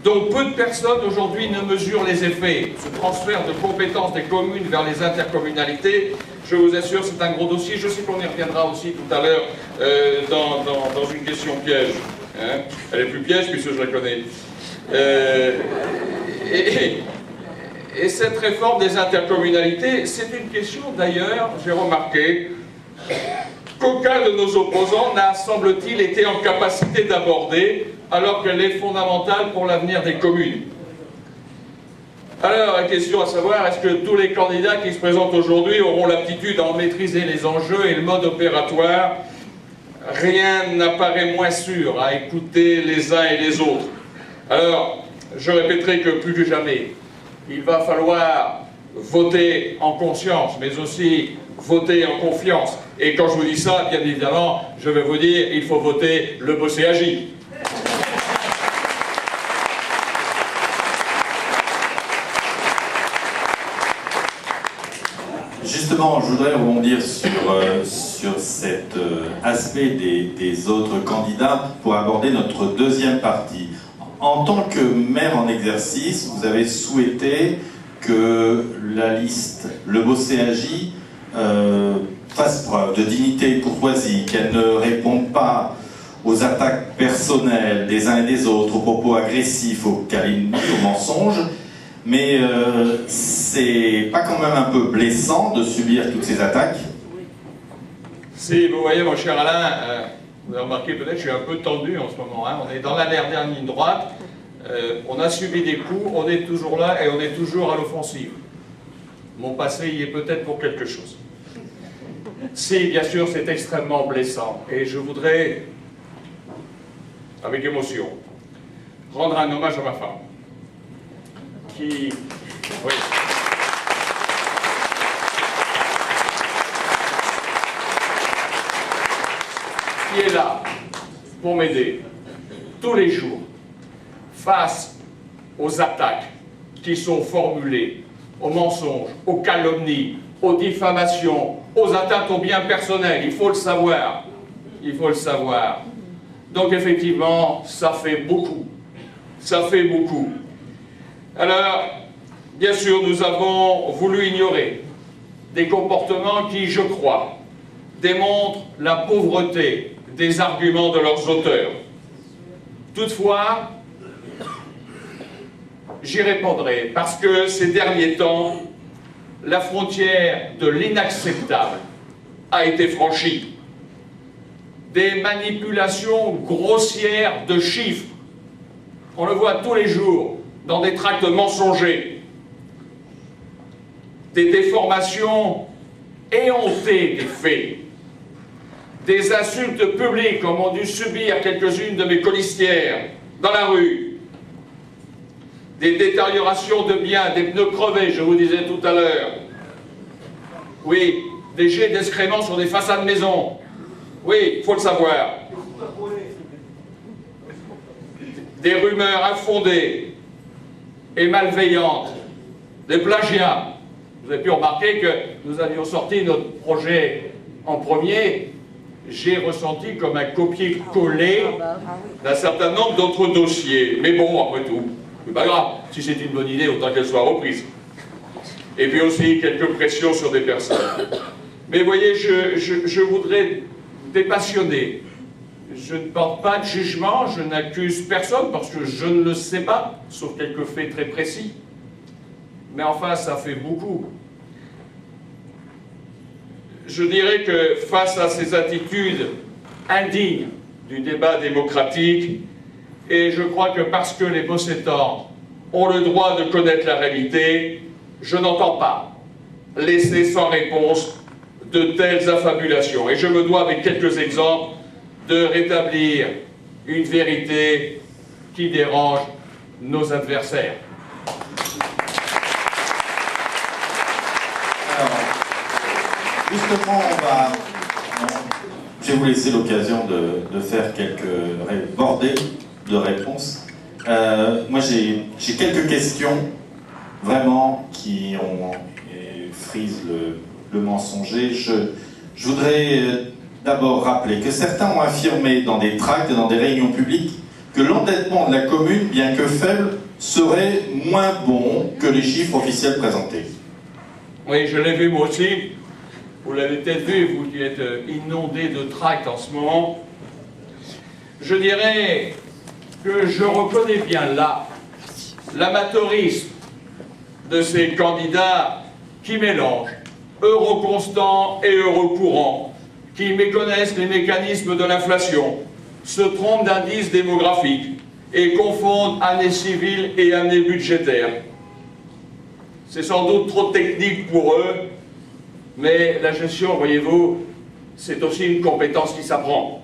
dont peu de personnes aujourd'hui ne mesurent les effets. Ce transfert de compétences des communes vers les intercommunalités, je vous assure, c'est un gros dossier. Je sais qu'on y reviendra aussi tout à l'heure dans une question piège. Hein. Elle est plus piège puisque je la connais. Et cette réforme des intercommunalités, c'est une question d'ailleurs, j'ai remarqué, qu'aucun de nos opposants n'a, semble-t-il, été en capacité d'aborder, alors qu'elle est fondamentale pour l'avenir des communes. Alors, la question à savoir, est-ce que tous les candidats qui se présentent aujourd'hui auront l'aptitude à en maîtriser les enjeux et le mode opératoire? Rien n'apparaît moins sûr à écouter les uns et les autres. Alors, je répéterai que plus que jamais, il va falloir voter en conscience, mais aussi voter en confiance. Et quand je vous dis ça, bien évidemment, je vais vous dire, il faut voter le BOCAJ. Justement, je voudrais rebondir sur cet aspect des autres candidats pour aborder notre deuxième partie. En tant que maire en exercice, vous avez souhaité que la liste, le BOCAJ, fasse preuve de dignité et courtoisie, qu'elle ne réponde pas aux attaques personnelles des uns et des autres, aux propos agressifs, aux calomnies, aux mensonges. Mais c'est pas quand même un peu blessant de subir toutes ces attaques? Si, vous voyez, mon cher Alain, vous avez remarqué peut-être, je suis un peu tendu en ce moment. Hein. On est dans la dernière ligne droite, on a subi des coups, on est toujours là et on est toujours à l'offensive. Mon passé y est peut-être pour quelque chose. Si, bien sûr, c'est extrêmement blessant. Et je voudrais, avec émotion, rendre un hommage à ma femme. Qui... Oui. qui est là pour m'aider tous les jours face aux attaques qui sont formulées, aux mensonges, aux calomnies, aux diffamations, aux atteintes aux biens personnels. Il faut le savoir. Il faut le savoir. Donc effectivement, ça fait beaucoup. Ça fait beaucoup. Alors, bien sûr, nous avons voulu ignorer des comportements qui, je crois, démontrent la pauvreté des arguments de leurs auteurs. Toutefois, j'y répondrai, parce que ces derniers temps, la frontière de l'inacceptable a été franchie. Des manipulations grossières de chiffres, on le voit tous les jours dans des tracts mensongers, des déformations éhontées des faits, des insultes publiques comme ont dû subir quelques-unes de mes colistières dans la rue, des détériorations de biens, des pneus crevés, je vous disais tout à l'heure, oui, des jets d'excréments sur des façades maison, oui, il faut le savoir, des rumeurs infondées et malveillantes, des plagiats. Vous avez pu remarquer que nous avions sorti notre projet en premier. J'ai ressenti comme un copier-coller d'un certain nombre d'autres dossiers. Mais bon, après tout, c'est pas grave. Si c'est une bonne idée, autant qu'elle soit reprise. Et puis aussi quelques pressions sur des personnes. Mais vous voyez, je voudrais dépassionner. Je ne porte pas de jugement, je n'accuse personne parce que je ne le sais pas, sauf quelques faits très précis. Mais enfin, ça fait beaucoup. Je dirais que face à ces attitudes indignes du débat démocratique, et je crois que parce que les Bossétans ont le droit de connaître la réalité, je n'entends pas laisser sans réponse de telles affabulations. Et je me dois, avec quelques exemples, de rétablir une vérité qui dérange nos adversaires. Justement, je vais vous laisser l'occasion de faire quelques bordées de réponses. Moi, j'ai quelques questions, vraiment, qui frisent le mensonger. Je voudrais d'abord rappeler que certains ont affirmé dans des tracts et dans des réunions publiques que l'endettement de la commune, bien que faible, serait moins bon que les chiffres officiels présentés. Oui, je l'ai vu moi aussi. Vous l'avez peut-être vu, vous qui êtes inondé de tracts en ce moment. Je dirais que je reconnais bien là l'amateurisme de ces candidats qui mélangent euro constant et euro courant, qui méconnaissent les mécanismes de l'inflation, se trompent d'indices démographiques et confondent année civile et année budgétaire. C'est sans doute trop technique pour eux, mais la gestion, voyez-vous, c'est aussi une compétence qui s'apprend.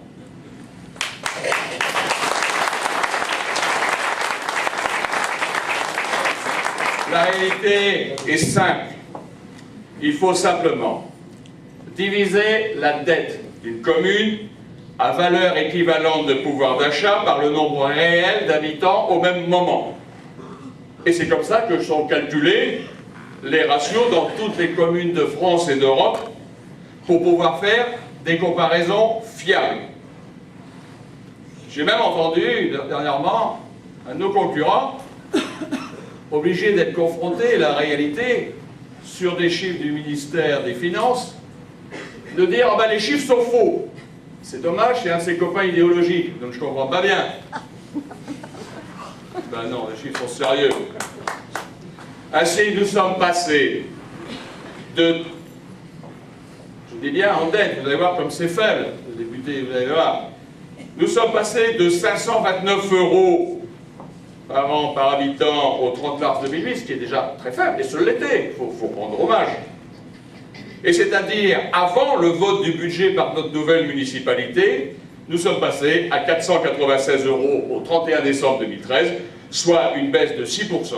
La réalité est simple. Il faut simplement diviser la dette d'une commune à valeur équivalente de pouvoir d'achat par le nombre réel d'habitants au même moment. Et c'est comme ça que sont calculés les ratios dans toutes les communes de France et d'Europe pour pouvoir faire des comparaisons fiables. J'ai même entendu dernièrement un de nos concurrents obligé d'être confronté à la réalité sur des chiffres du ministère des Finances, de dire « Ah ben les chiffres sont faux ». C'est dommage, c'est un de ses copains idéologiques, donc je ne comprends pas bien. Ben non, les chiffres sont sérieux. Ainsi, nous sommes passés de... Je dis bien en dette, vous allez voir comme c'est faible, le député, vous allez voir. Nous sommes passés de 529 € par an par habitant au 30 mars 2008, ce qui est déjà très faible, et ce l'était, il faut rendre hommage. Et c'est-à-dire, avant le vote du budget par notre nouvelle municipalité, nous sommes passés à 496 € au 31 décembre 2013, soit une baisse de 6%,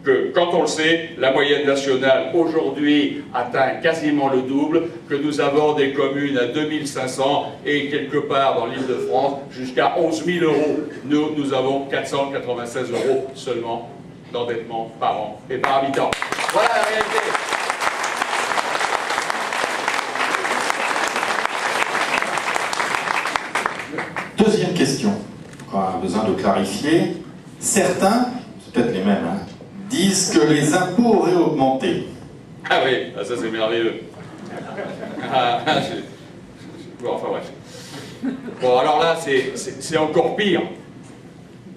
que, quand on le sait, la moyenne nationale aujourd'hui atteint quasiment le double, que nous avons des communes à 2500 et quelque part dans l'Île-de-France jusqu'à 11 000 euros. Nous avons 496 euros seulement d'endettement par an et par habitant. Voilà la réalité. Deuxième question, on a besoin de clarifier. Certains, c'est peut-être les mêmes, hein, disent que les impôts auraient augmenté. Ah oui, ça c'est merveilleux. Bon, enfin bref. Bon, alors là, c'est encore pire.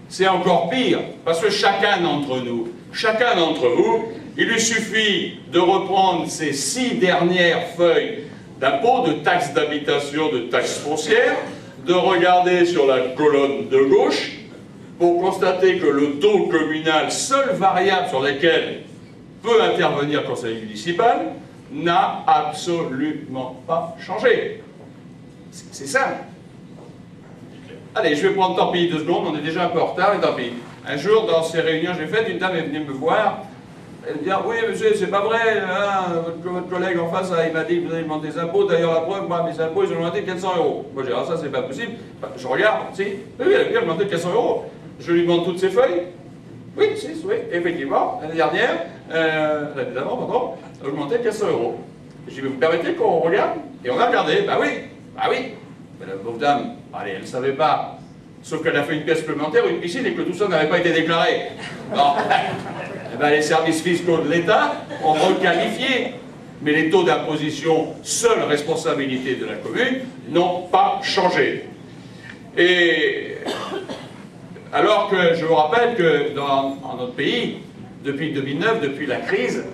C'est encore pire, parce que chacun d'entre nous, chacun d'entre vous, il lui suffit de reprendre ces 6 dernières feuilles d'impôts, de taxes d'habitation, de taxes foncières, de regarder sur la colonne de gauche pour constater que le taux communal, seule variable sur laquelle peut intervenir le conseil municipal, n'a absolument pas changé. C'est simple. Allez, je vais prendre, tant pis, 2 secondes, on est déjà un peu en retard, et tant pis. Un jour, dans ces réunions que j'ai faites, une dame est venue me voir, elle me dit « Oui, monsieur, c'est pas vrai, hein, votre collègue en face, il m'a dit que vous allez demander des impôts, d'ailleurs, la preuve, moi, mes impôts, ils ont augmenté de 400 euros. » Moi, j'ai dit « Ah, ça, c'est pas possible. » Je regarde, si, oui, elle a bien augmenté de 400 euros. Je lui demande toutes ses feuilles. Oui, si, oui, effectivement, l'année dernière, l'année d'avant, pardon, a augmenté de 400 euros. Je dis « Vous permettez qu'on regarde ?» Et on a regardé, bah oui. Mais la pauvre dame, allez, elle ne savait pas. Sauf qu'elle a fait une pièce supplémentaire, une piscine, et que tout ça n'avait pas été déclaré. Non. Eh ben, les services fiscaux de l'État ont requalifié. Mais les taux d'imposition, seule responsabilité de la commune, n'ont pas changé. Et alors que je vous rappelle que dans notre pays, depuis 2009, depuis la crise,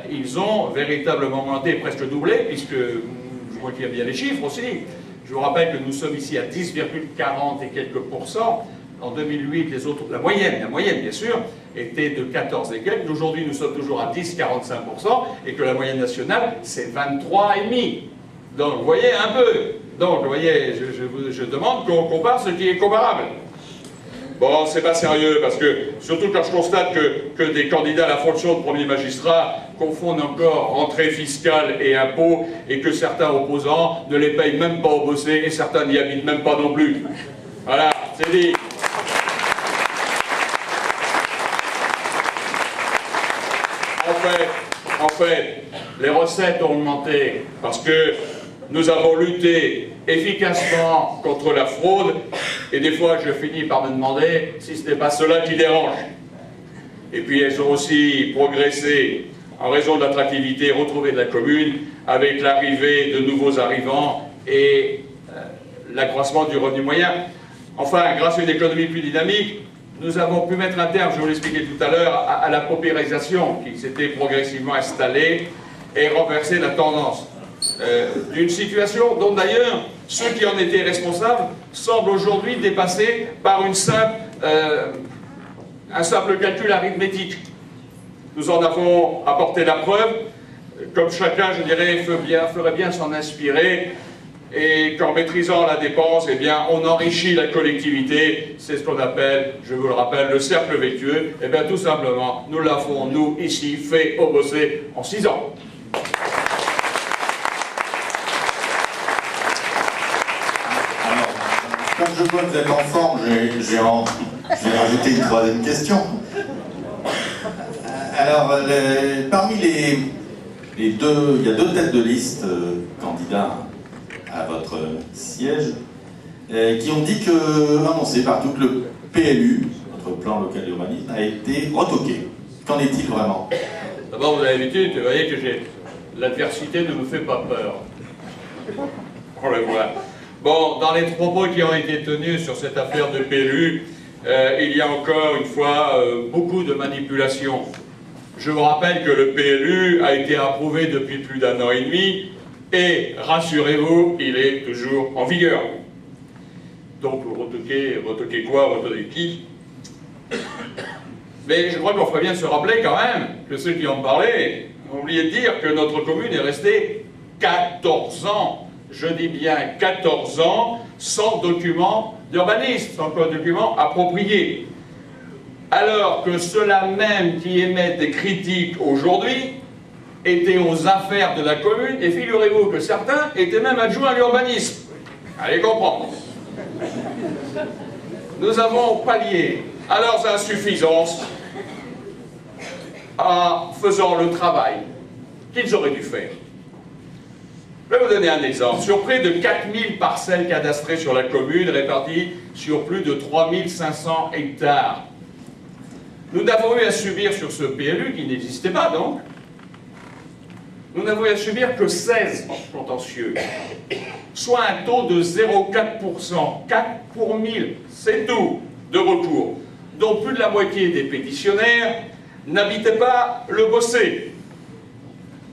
ils ont véritablement augmenté, presque doublé, puisque je vois qu'il y a bien les chiffres aussi. Je vous rappelle que nous sommes ici à 10,40 et quelques pourcents. En 2008, la moyenne bien sûr, était de 14 et quelques. Aujourd'hui, nous sommes toujours à 10,45% et que la moyenne nationale, c'est 23,5%. Donc, vous voyez un peu. Donc, vous voyez, je demande qu'on compare ce qui est comparable. Bon, c'est pas sérieux, parce que, surtout quand je constate que des candidats à la fonction de premier magistrat confondent encore rentrée fiscale et impôts, et que certains opposants ne les payent même pas au bossé, et certains n'y habitent même pas non plus. Voilà, c'est dit. En fait, les recettes ont augmenté, parce que nous avons lutté efficacement contre la fraude, et des fois je finis par me demander si ce n'est pas cela qui dérange. Et puis elles ont aussi progressé en raison de l'attractivité retrouvée de la commune, avec l'arrivée de nouveaux arrivants et l'accroissement du revenu moyen. Enfin, grâce à une économie plus dynamique, nous avons pu mettre un terme, je vous l'expliquais tout à l'heure, à la paupérisation qui s'était progressivement installée et renverser la tendance. D'une situation dont d'ailleurs ceux qui en étaient responsables semblent aujourd'hui dépassés par un simple calcul arithmétique. Nous en avons apporté la preuve, comme chacun, je dirais, ferait bien s'en inspirer, et qu'en maîtrisant la dépense, eh bien, on enrichit la collectivité. C'est ce qu'on appelle, je vous le rappelle, le cercle vertueux. Eh bien, tout simplement, nous l'avons, nous, ici, fait au Bossé en 6 ans. Comme je vois que vous êtes en forme, je vais rajouter une troisième question. Alors, parmi les deux, il y a 2 têtes de liste candidats à votre siège qui ont dit annoncé partout que le PLU, notre plan local d'urbanisme, a été retoqué. Qu'en est-il vraiment? D'abord, vous avez l'habitude, vous voyez que l'adversité ne me fait pas peur. On le voit. Bon, dans les propos qui ont été tenus sur cette affaire de PLU, il y a encore une fois beaucoup de manipulations. Je vous rappelle que le PLU a été approuvé depuis plus d'1 an et demi et, rassurez-vous, il est toujours en vigueur. Donc, retoquer quoi, retoquer qui? Mais je crois qu'on ferait bien de se rappeler quand même que ceux qui en parlaient ont oublié de dire que notre commune est restée 14 ans. Je dis bien 14 ans, sans document d'urbanisme, sans document approprié. alors que ceux-là même qui émettent des critiques aujourd'hui étaient aux affaires de la commune, et figurez-vous que certains étaient même adjoints à l'urbanisme. Allez comprendre. Nous avons pallié à leurs insuffisances en faisant le travail qu'ils auraient dû faire. Je vais vous donner un exemple. Sur près de 4000 parcelles cadastrées sur la commune, réparties sur plus de 3500 hectares, nous n'avons eu à subir sur ce PLU, qui n'existait pas donc, nous n'avons eu à subir que 16 contentieux, soit un taux de 0,4%, 4 pour 1000, c'est tout, de recours, dont plus de la moitié des pétitionnaires n'habitaient pas le Bossé.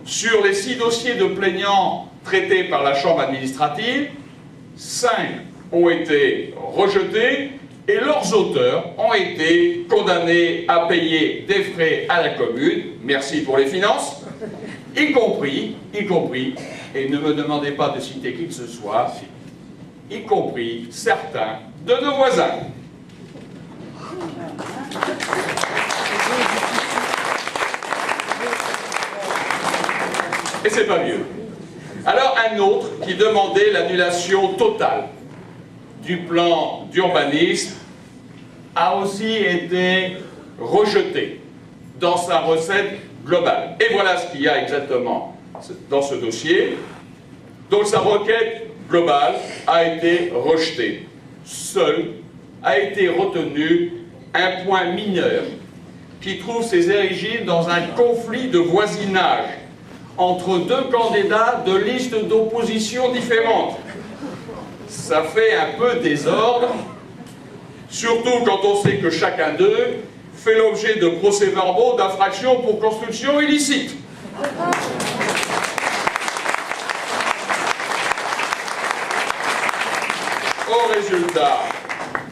Sur les 6 dossiers de plaignants traités par la Chambre administrative, 5 ont été rejetés et leurs auteurs ont été condamnés à payer des frais à la commune, merci pour les finances, y compris, et ne me demandez pas de citer qui que ce soit, y compris certains de nos voisins. Et c'est pas mieux. Alors un autre qui demandait l'annulation totale du plan d'urbanisme a aussi été rejeté dans sa recette globale. Et voilà ce qu'il y a exactement dans ce dossier. Donc sa requête globale a été rejetée. Seul a été retenu un point mineur qui trouve ses origines dans un conflit de voisinage entre 2 candidats de listes d'opposition différentes. Ça fait un peu désordre, surtout quand on sait que chacun d'eux fait l'objet de procès-verbaux d'infraction pour construction illicite. Au résultat,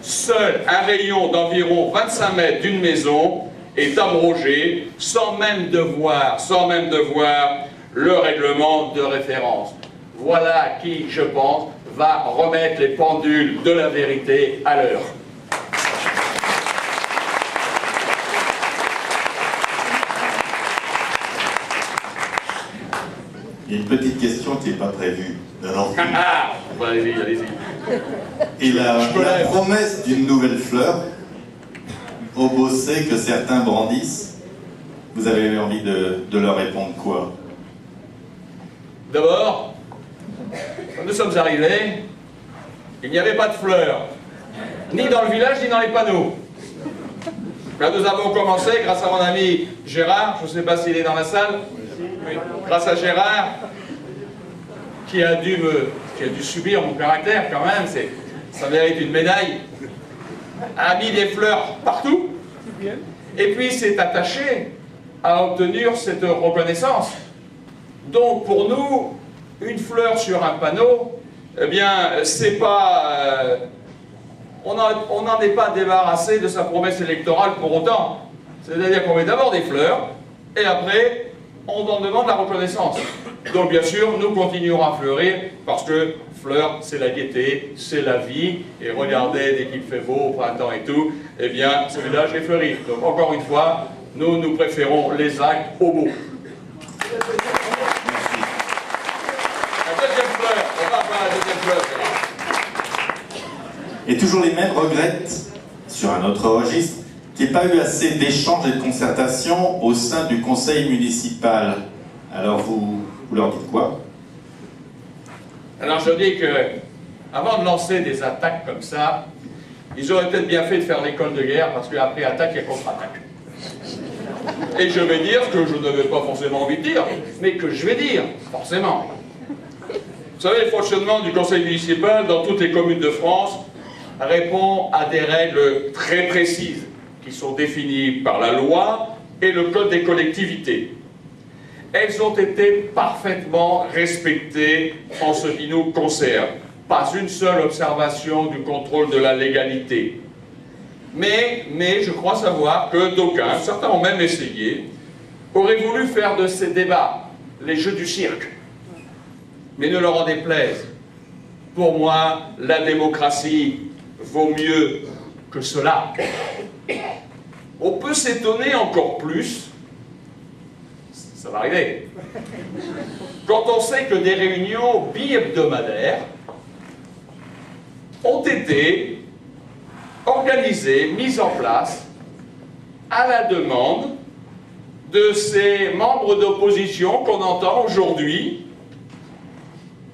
seul un rayon d'environ 25 mètres d'une maison est abrogé sans même devoir le règlement de référence. Voilà qui, je pense, va remettre les pendules de la vérité à l'heure. Il y a une petite question qui n'est pas prévue. Bon, allez-y, allez-y. Et la promesse d'une nouvelle fleur au Bossé que certains brandissent, vous avez envie de leur répondre quoi? D'abord, quand nous sommes arrivés, il n'y avait pas de fleurs, ni dans le village, ni dans les panneaux. Quand nous avons commencé, grâce à mon ami Gérard, je ne sais pas s'il est dans la salle, oui, grâce à Gérard, qui a dû subir mon caractère quand même, ça mérite une médaille, a mis des fleurs partout, et puis s'est attaché à obtenir cette reconnaissance. Donc pour nous, une fleur sur un panneau, eh bien, c'est pas... on n'en est pas débarrassé de sa promesse électorale pour autant. C'est-à-dire qu'on met d'abord des fleurs, et après, on en demande la reconnaissance. Donc bien sûr, nous continuerons à fleurir, parce que fleurs, c'est la gaieté, c'est la vie, et regardez, dès qu'il fait beau, au printemps et tout, eh bien, ce village est fleuri. Donc encore une fois, nous préférons les actes aux mots. Et toujours les mêmes regrettent, sur un autre registre, qu'il n'y ait pas eu assez d'échanges et de concertation au sein du conseil municipal. Alors vous leur dites quoi? Alors je dis que, avant de lancer des attaques comme ça, ils auraient peut-être bien fait de faire l'école de guerre, parce qu'après attaque, il y a contre-attaque. Et je vais dire ce que je n'avais pas forcément envie de dire, mais que je vais dire, forcément. Vous savez, le fonctionnement du conseil municipal dans toutes les communes de France répond à des règles très précises qui sont définies par la loi et le code des collectivités. Elles ont été parfaitement respectées en ce qui nous concerne. Pas une seule observation du contrôle de la légalité. Mais je crois savoir que d'aucuns, certains ont même essayé, auraient voulu faire de ces débats les jeux du cirque. Mais ne leur en déplaise. Pour moi, la démocratie vaut mieux que cela. on peut s'étonner encore plus, ça va arriver, quand on sait que des réunions bi-hebdomadaires ont été organisées, mises en place à la demande de ces membres d'opposition qu'on entend aujourd'hui.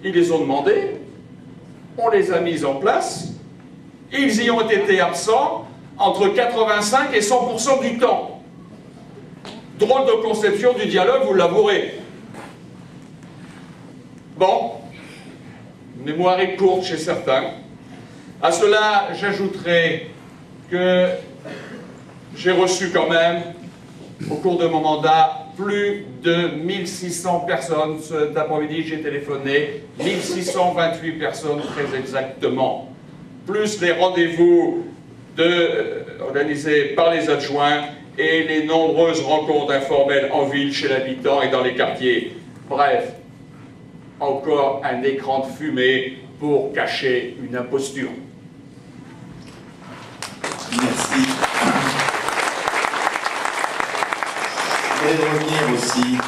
Ils les ont demandés, on les a mis en place, ils y ont été absents entre 85 et 100% du temps. Drôle de conception du dialogue, vous l'avouerez. Bon, mémoire est courte chez certains. À cela, j'ajouterai que j'ai reçu quand même, au cours de mon mandat, plus de 1600 personnes. Cet après-midi, j'ai téléphoné, 1628 personnes très exactement. Plus les rendez-vous organisés par les adjoints et les nombreuses rencontres informelles en ville, chez l'habitant et dans les quartiers. Bref, encore un écran de fumée pour cacher une imposture. Merci. Je voudrais revenir aussi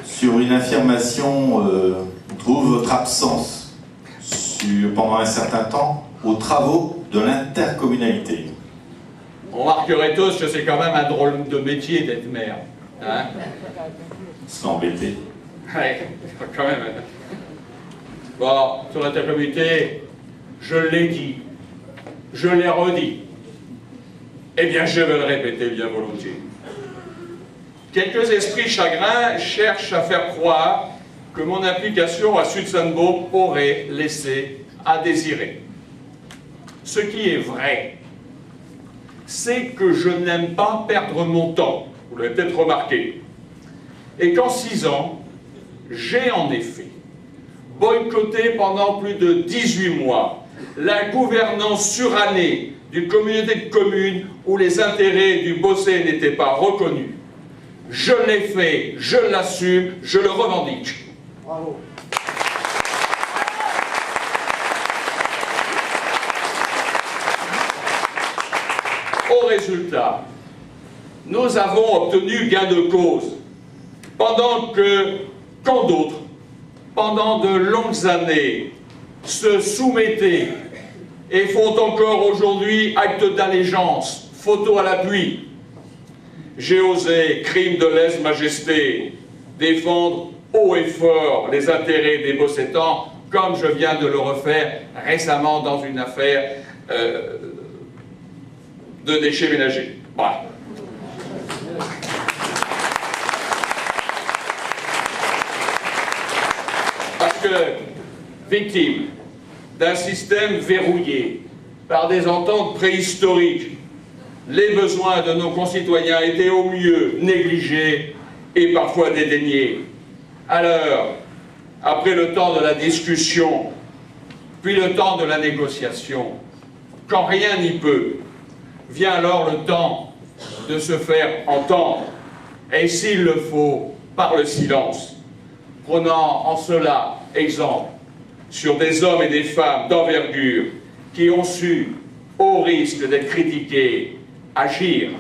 sur une affirmation, on trouve votre absence pendant un certain temps aux travaux de l'intercommunalité. On remarquerait tous que c'est quand même un drôle de métier d'être maire. Hein? C'est embêté. Ouais, quand même. Bon, sur l'intercommunalité, je l'ai dit, je l'ai redit. Eh bien, je vais le répéter bien volontiers. Quelques esprits chagrins cherchent à faire croire que mon implication à Sud-Sainte-Baume aurait laissé à désirer. Ce qui est vrai, c'est que je n'aime pas perdre mon temps, vous l'avez peut-être remarqué, et qu'en 6 ans, j'ai en effet boycotté pendant plus de 18 mois la gouvernance surannée d'une communauté de communes où les intérêts du Bossé n'étaient pas reconnus. Je l'ai fait, je l'assume, je le revendique. Bravo. Au résultat, nous avons obtenu gain de cause, pendant que, quand d'autres, pendant de longues années, se soumettaient et font encore aujourd'hui acte d'allégeance, photo à l'appui. J'ai osé, crime de lèse-majesté, défendre haut et fort les intérêts des Bossétans, comme je viens de le refaire récemment dans une affaire de déchets ménagers. Bref. Parce que, victime d'un système verrouillé par des ententes préhistoriques, les besoins de nos concitoyens étaient au mieux négligés et parfois dédaignés. Alors, après le temps de la discussion, puis le temps de la négociation, quand rien n'y peut, vient alors le temps de se faire entendre, et s'il le faut, par le silence, prenant en cela exemple sur des hommes et des femmes d'envergure qui ont su, au risque d'être critiqués, agir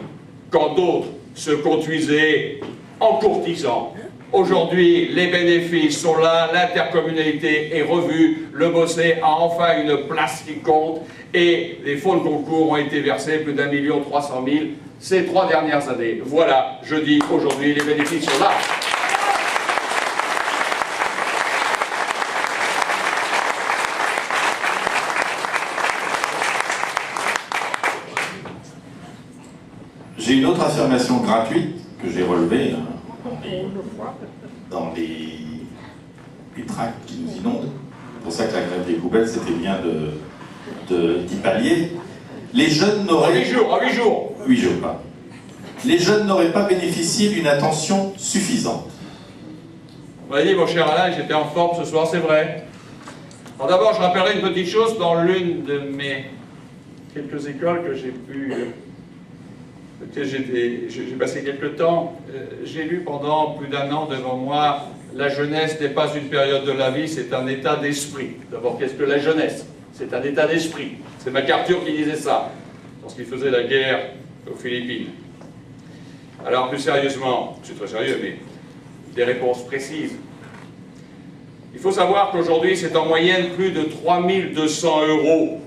quand d'autres se conduisaient en courtisans. Aujourd'hui, les bénéfices sont là, l'intercommunalité est revue, le Bossé a enfin une place qui compte et les fonds de concours ont été versés, plus d'1 300 000 ces 3 dernières années. Voilà, je dis aujourd'hui, les bénéfices sont là. J'ai une autre affirmation gratuite que j'ai relevée dans les tracts qui nous inondent. C'est pour ça que la grève des poubelles, c'était bien d'y pallier. Les jeunes n'auraient... 8 jours, à 8 jours. 8 jours, pas. Les jeunes n'auraient pas bénéficié d'une attention suffisante. On m'a dit, mon cher Alain, j'étais en forme ce soir, c'est vrai. Alors d'abord, je rappellerai une petite chose dans l'une de mes quelques écoles que j'ai pu... J'ai passé quelques temps, j'ai lu pendant plus d'1 an devant moi « La jeunesse n'est pas une période de la vie, c'est un état d'esprit ». D'abord, qu'est-ce que la jeunesse? C'est un état d'esprit. C'est MacArthur qui disait ça, lorsqu'il faisait la guerre aux Philippines. Alors plus sérieusement, c'est très sérieux, mais des réponses précises. Il faut savoir qu'aujourd'hui, c'est en moyenne plus de 3 200 €,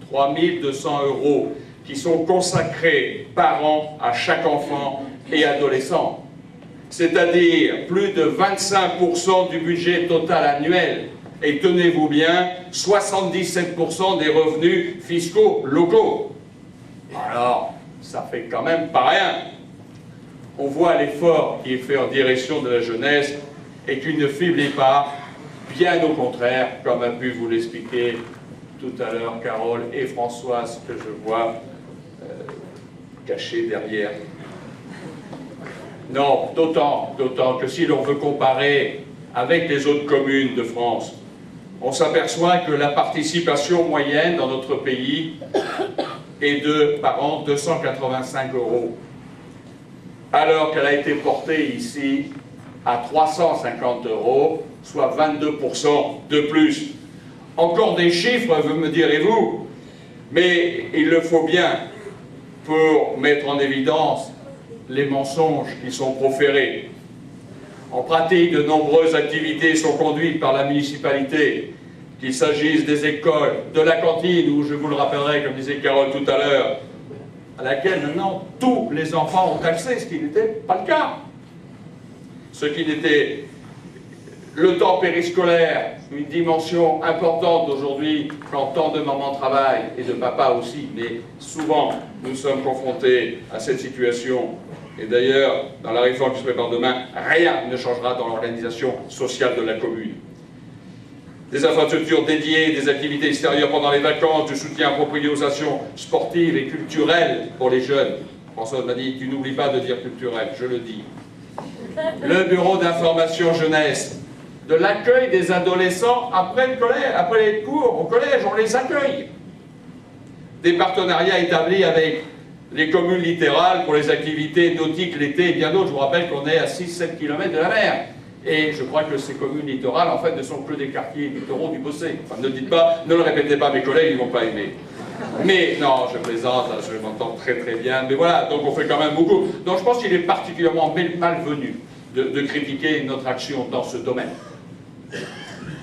3 200 € qui sont consacrés par an à chaque enfant et adolescent. C'est-à-dire plus de 25% du budget total annuel. Et tenez-vous bien, 77% des revenus fiscaux locaux. Alors, ça fait quand même pas rien. On voit l'effort qui est fait en direction de la jeunesse et qu'il ne faiblit pas, bien au contraire, comme a pu vous l'expliquer tout à l'heure Carole et Françoise, que je vois cachées derrière. Non, d'autant que si l'on veut comparer avec les autres communes de France, on s'aperçoit que la participation moyenne dans notre pays est de, par an, 285 €, alors qu'elle a été portée ici à 350 €, soit 22% de plus. Encore des chiffres, me direz-vous, mais il le faut bien pour mettre en évidence les mensonges qui sont proférés. En pratique, de nombreuses activités sont conduites par la municipalité, qu'il s'agisse des écoles, de la cantine, où je vous le rappellerai, comme disait Carole tout à l'heure, à laquelle maintenant tous les enfants ont accès, ce qui n'était pas le cas. Ce qui n'était le temps périscolaire, une dimension importante aujourd'hui quand tant de mamans travaillent, et de papa aussi, mais souvent nous sommes confrontés à cette situation. Et d'ailleurs, dans la réforme qui se prépare demain, rien ne changera dans l'organisation sociale de la commune. Des infrastructures dédiées, des activités extérieures pendant les vacances, du soutien approprié aux actions sportives et culturelles pour les jeunes. François m'a dit, tu n'oublies pas de dire culturel, je le dis. Le bureau d'information jeunesse, de l'accueil des adolescents après le collège, après les cours au collège, on les accueille. Des partenariats établis avec les communes littorales pour les activités nautiques l'été et bien d'autres. Je vous rappelle qu'on est à 6-7 km de la mer. Et je crois que ces communes littorales, en fait, ne sont que des quartiers littoraux du Bossé. Enfin, ne dites pas, ne le répétez pas, mes collègues, ils ne vont pas aimer. Mais, non, je plaisante, je m'entends très très bien. Mais voilà, donc on fait quand même beaucoup. Donc je pense qu'il est particulièrement malvenu de critiquer notre action dans ce domaine.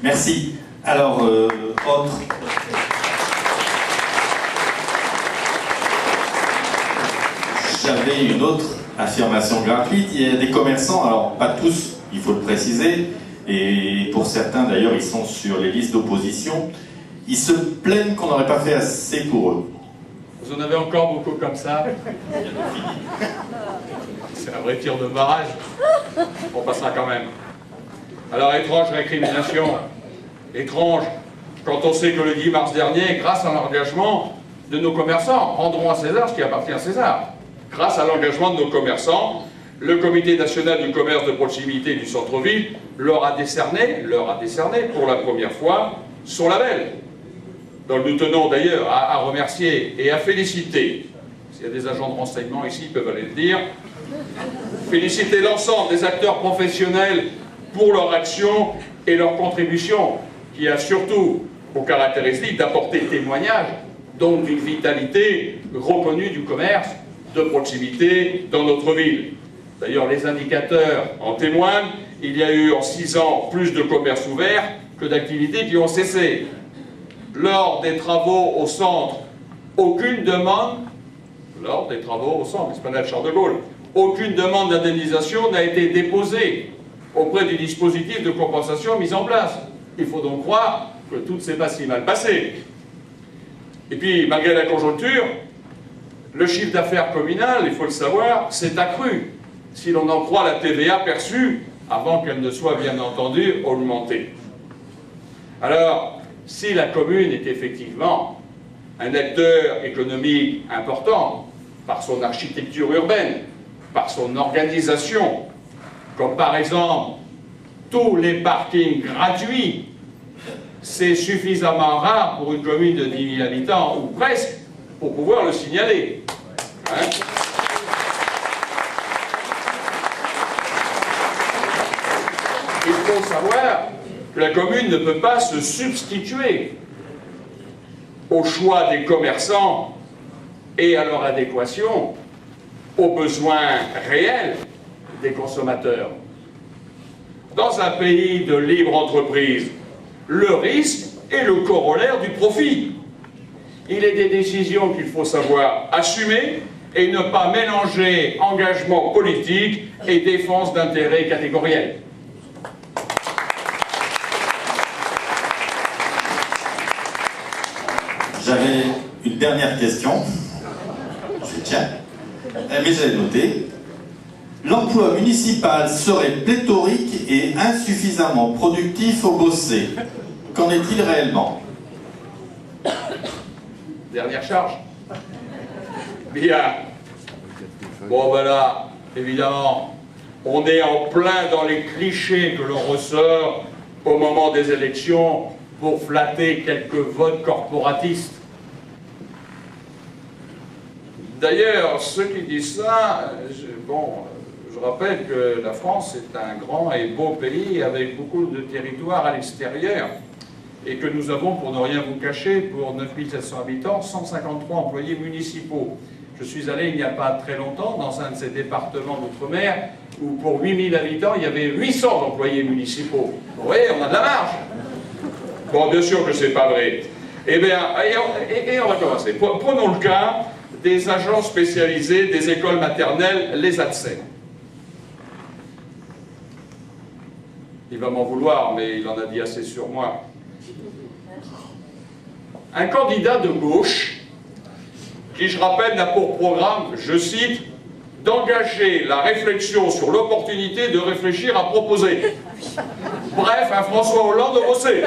Merci. Alors, autre. J'avais une autre affirmation gratuite. Il y a des commerçants, alors pas tous, il faut le préciser, et pour certains d'ailleurs, ils sont sur les listes d'opposition. Ils se plaignent qu'on n'aurait pas fait assez pour eux. Vous en avez encore beaucoup comme ça. C'est un vrai tir de barrage. On passera quand même. Alors, étrange récrimination. Étrange, quand on sait que le 10 mars dernier, grâce à l'engagement de nos commerçants, rendrons à César ce qui appartient à César. Grâce à l'engagement de nos commerçants, le Comité national du commerce de proximité du centre-ville leur a décerné pour la première fois son label. Donc nous tenons d'ailleurs à remercier et à féliciter, s'il y a des agents de renseignement ici, ils peuvent aller le dire, féliciter l'ensemble des acteurs professionnels pour leur action et leur contribution, qui a surtout pour caractéristique d'apporter témoignage, donc d'une vitalité reconnue du commerce de proximité dans notre ville. D'ailleurs, les indicateurs en témoignent, il y a eu en 6 ans plus de commerces ouverts que d'activités qui ont cessé. Lors des travaux au centre, aucune demande, lors des travaux au centre, l'esplanade Charles de Gaulle, aucune demande d'indemnisation n'a été déposée auprès du dispositif de compensation mis en place. Il faut donc croire que tout ne s'est pas si mal passé. Et puis, malgré la conjoncture, le chiffre d'affaires communal, il faut le savoir, s'est accru, si l'on en croit la TVA perçue, avant qu'elle ne soit bien entendu augmentée. Alors, si la commune est effectivement un acteur économique important, par son architecture urbaine, par son organisation, comme par exemple tous les parkings gratuits, c'est suffisamment rare pour une commune de 10 000 habitants, ou presque, pour pouvoir le signaler. Hein? Il faut savoir que la commune ne peut pas se substituer au choix des commerçants et à leur adéquation aux besoins réels des consommateurs. Dans un pays de libre entreprise, le risque est le corollaire du profit. Il est des décisions qu'il faut savoir assumer et ne pas mélanger engagement politique et défense d'intérêts catégoriels. J'avais une dernière question. Tiens, mais j'avais noté. L'emploi municipal serait pléthorique et insuffisamment productif au Bossé. Qu'en est-il réellement? Dernière charge. Bien. Bon, ben là, évidemment, on est en plein dans les clichés que l'on ressort au moment des élections pour flatter quelques votes corporatistes. D'ailleurs, ceux qui disent ça, je rappelle que la France est un grand et beau pays avec beaucoup de territoires à l'extérieur et que nous avons, pour ne rien vous cacher, pour 9700 habitants, 153 employés municipaux. Je suis allé il n'y a pas très longtemps dans un de ces départements d'outre-mer où pour 8000 habitants, il y avait 800 employés municipaux. Vous voyez, on a de la marge. Bon, bien sûr que ce n'est pas vrai. Eh bien, et on va commencer. Prenons le cas des agents spécialisés des écoles maternelles, les ATSEM. Il va m'en vouloir, mais il en a dit assez sur moi. Un candidat de gauche, qui, je rappelle, n'a pour programme, je cite, d'engager la réflexion sur l'opportunité de réfléchir à proposer. Bref, un François Hollande au Bossé.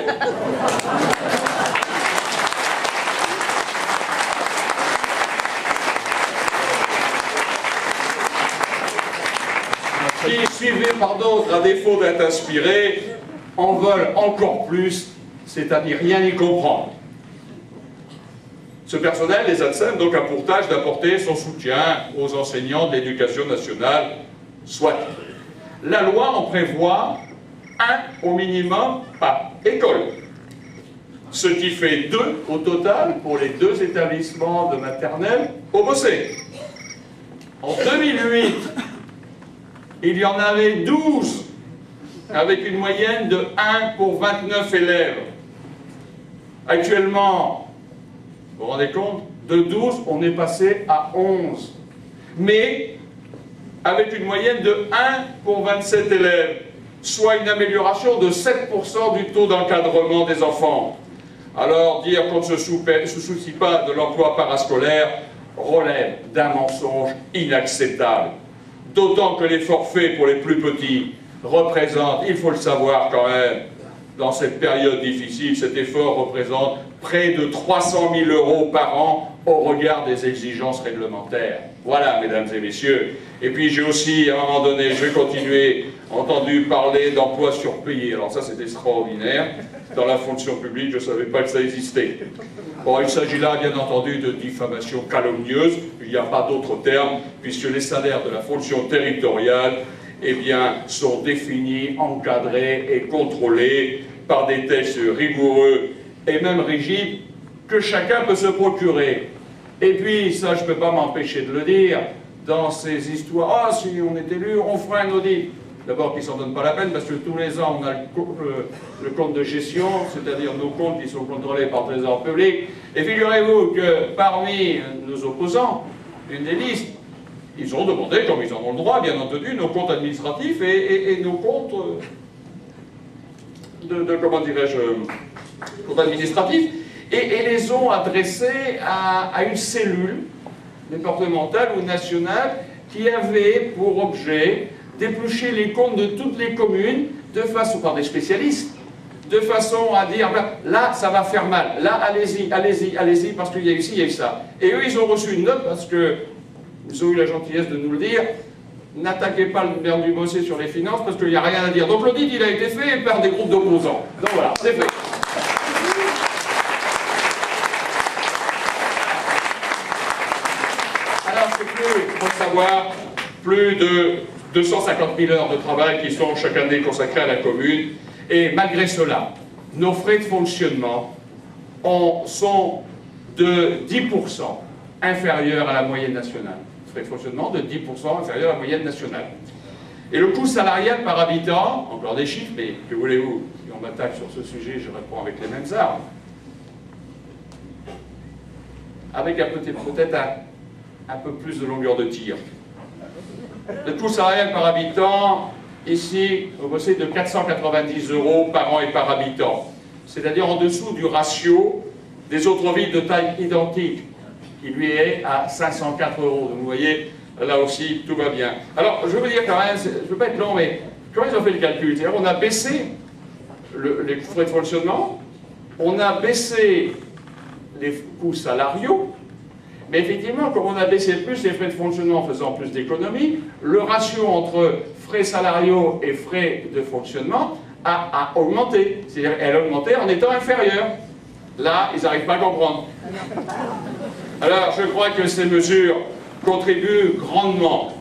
Qui, suivés par d'autres, à défaut d'être inspirés, en veulent encore plus, c'est-à-dire rien y comprendre. Ce personnel, les ATSEM, donc a pour tâche d'apporter son soutien aux enseignants de l'éducation nationale, soit. La loi en prévoit un au minimum par école, ce qui fait 2 au total pour les 2 établissements de maternelle au Bossé. En 2008, il y en avait 12, avec une moyenne de 1 pour 29 élèves. Actuellement, vous vous rendez compte, de 12, on est passé à 11. Mais avec une moyenne de 1 pour 27 élèves, soit une amélioration de 7% du taux d'encadrement des enfants. Alors, dire qu'on ne se soucie pas de l'emploi parascolaire relève d'un mensonge inacceptable. D'autant que les forfaits pour les plus petits représentent, il faut le savoir quand même, dans cette période difficile, cet effort représente près de 300 000 € par an au regard des exigences réglementaires. Voilà, mesdames et messieurs. Et puis j'ai aussi, à un moment donné, je vais continuer, entendu parler d'emplois surpayés. Alors ça, c'est extraordinaire. Dans la fonction publique, je ne savais pas que ça existait. Bon, il s'agit là, bien entendu, de diffamation calomnieuse. Il n'y a pas d'autre terme, puisque les salaires de la fonction territoriale, eh bien, sont définis, encadrés et contrôlés par des textes rigoureux et même rigides que chacun peut se procurer. Et puis, ça, je ne peux pas m'empêcher de le dire, dans ces histoires, ah, si on est élu, on fera un audit. D'abord, qu'ils ne s'en donnent pas la peine, parce que tous les ans, on a le compte de gestion, c'est-à-dire nos comptes qui sont contrôlés par le Trésor public. Et figurez-vous que parmi nos opposants, une des listes, ils ont demandé, comme ils en ont le droit, bien entendu, nos comptes administratifs et nos comptes comment dirais-je, comptes administratifs, et les ont adressés à une cellule départementale ou nationale qui avait pour objet d'éplucher les comptes de toutes les communes de façon, par des spécialistes, de façon à dire, ben, là, ça va faire mal, là, allez-y, allez-y, allez-y, parce qu'il y a eu ci, il y a eu ça. Et eux, ils ont reçu une note parce que ils ont eu la gentillesse de nous le dire, n'attaquez pas le maire du Bossé sur les finances parce qu'il n'y a rien à dire. Donc l'audit, il a été fait par des groupes d'opposants. Donc voilà, c'est fait. Alors c'est plus, il faut savoir, plus de 250 000 heures de travail qui sont chaque année consacrées à la commune. Et malgré cela, nos frais de fonctionnement sont de 10% inférieurs à la moyenne nationale. frais de fonctionnement de 10% inférieur à la moyenne nationale. Et le coût salarial par habitant, encore des chiffres, mais que voulez-vous, si on m'attaque sur ce sujet, je réponds avec les mêmes armes. Avec peut-être un peu plus de longueur de tir. Le coût salarial par habitant, ici, au Bossé, de 490 € par an et par habitant. C'est-à-dire en dessous du ratio des autres villes de taille identique, qui lui est à 504 €. Donc vous voyez, là aussi, tout va bien. Alors, je veux vous dire quand même, je ne veux pas être long, mais comment ils ont fait le calcul? C'est-à-dire on a baissé les frais de fonctionnement, on a baissé les coûts salariaux, mais effectivement, comme on a baissé plus les frais de fonctionnement en faisant plus d'économies, le ratio entre frais salariaux et frais de fonctionnement a augmenté. C'est-à-dire elle a augmenté en étant inférieure. Là, ils n'arrivent pas à comprendre. Alors, je crois que ces mesures contribuent grandement